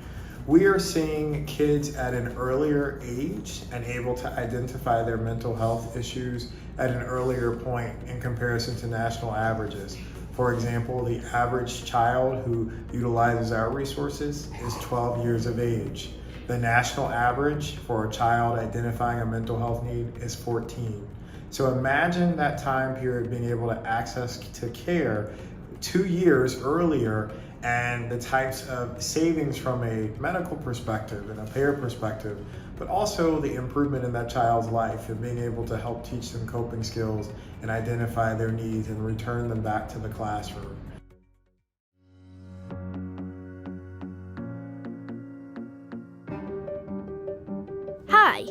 We are seeing kids at an earlier age and able to identify their mental health issues at an earlier point in comparison to national averages. For example, the average child who utilizes our resources is 12 years of age. The national average for a child identifying a mental health need is 14. So imagine that time period being able to access to care 2 years earlier, and the types of savings from a medical perspective and a payer perspective, but also the improvement in that child's life and being able to help teach them coping skills and identify their needs and return them back to the classroom. Hi.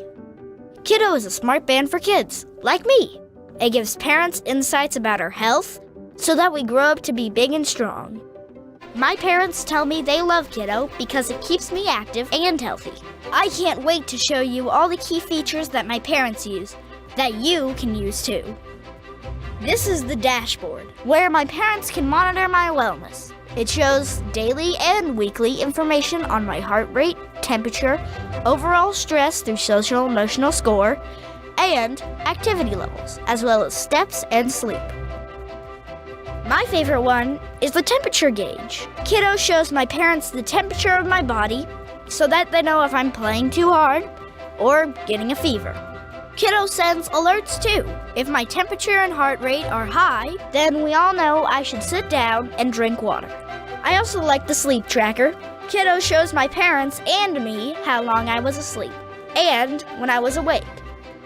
Kiddo is a smart band for kids, like me. It gives parents insights about our health so that we grow up to be big and strong. My parents tell me they love Kiddo because it keeps me active and healthy. I can't wait to show you all the key features that my parents use, that you can use too. This is the dashboard, where my parents can monitor my wellness. It shows daily and weekly information on my heart rate, temperature, overall stress through social emotional score, and activity levels, as well as steps and sleep. My favorite one is the temperature gauge. Kiddo shows my parents the temperature of my body so that they know if I'm playing too hard or getting a fever. Kiddo sends alerts too. If my temperature and heart rate are high, then we all know I should sit down and drink water. I also like the sleep tracker. Kiddo shows my parents and me how long I was asleep and when I was awake.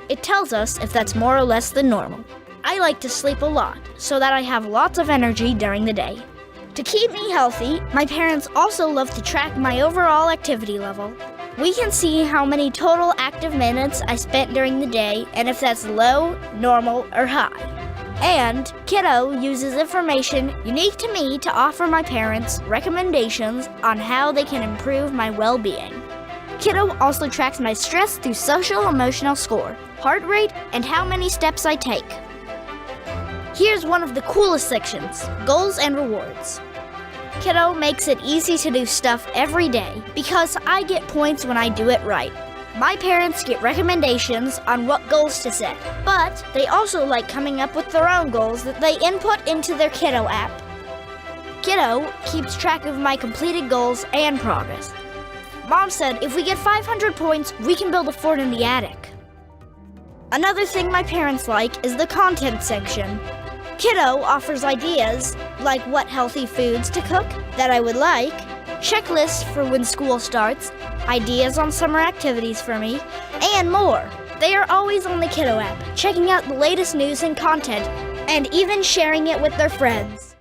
It tells us if that's more or less than normal. I like to sleep a lot so that I have lots of energy during the day. To keep me healthy, my parents also love to track my overall activity level. We can see how many total active minutes I spent during the day and if that's low, normal, or high. And Kiddo uses information unique to me to offer my parents recommendations on how they can improve my well-being. Kiddo also tracks my stress through social emotional score, heart rate, and how many steps I take. Here's one of the coolest sections, goals and rewards. Kiddo makes it easy to do stuff every day because I get points when I do it right. My parents get recommendations on what goals to set, but they also like coming up with their own goals that they input into their Kiddo app. Kiddo keeps track of my completed goals and progress. Mom said if we get 500 points, we can build a fort in the attic. Another thing my parents like is the content section. Kiddo offers ideas like what healthy foods to cook that I would like, checklists for when school starts, ideas on summer activities for me, and more. They are always on the Kiddo app, checking out the latest news and content, and even sharing it with their friends.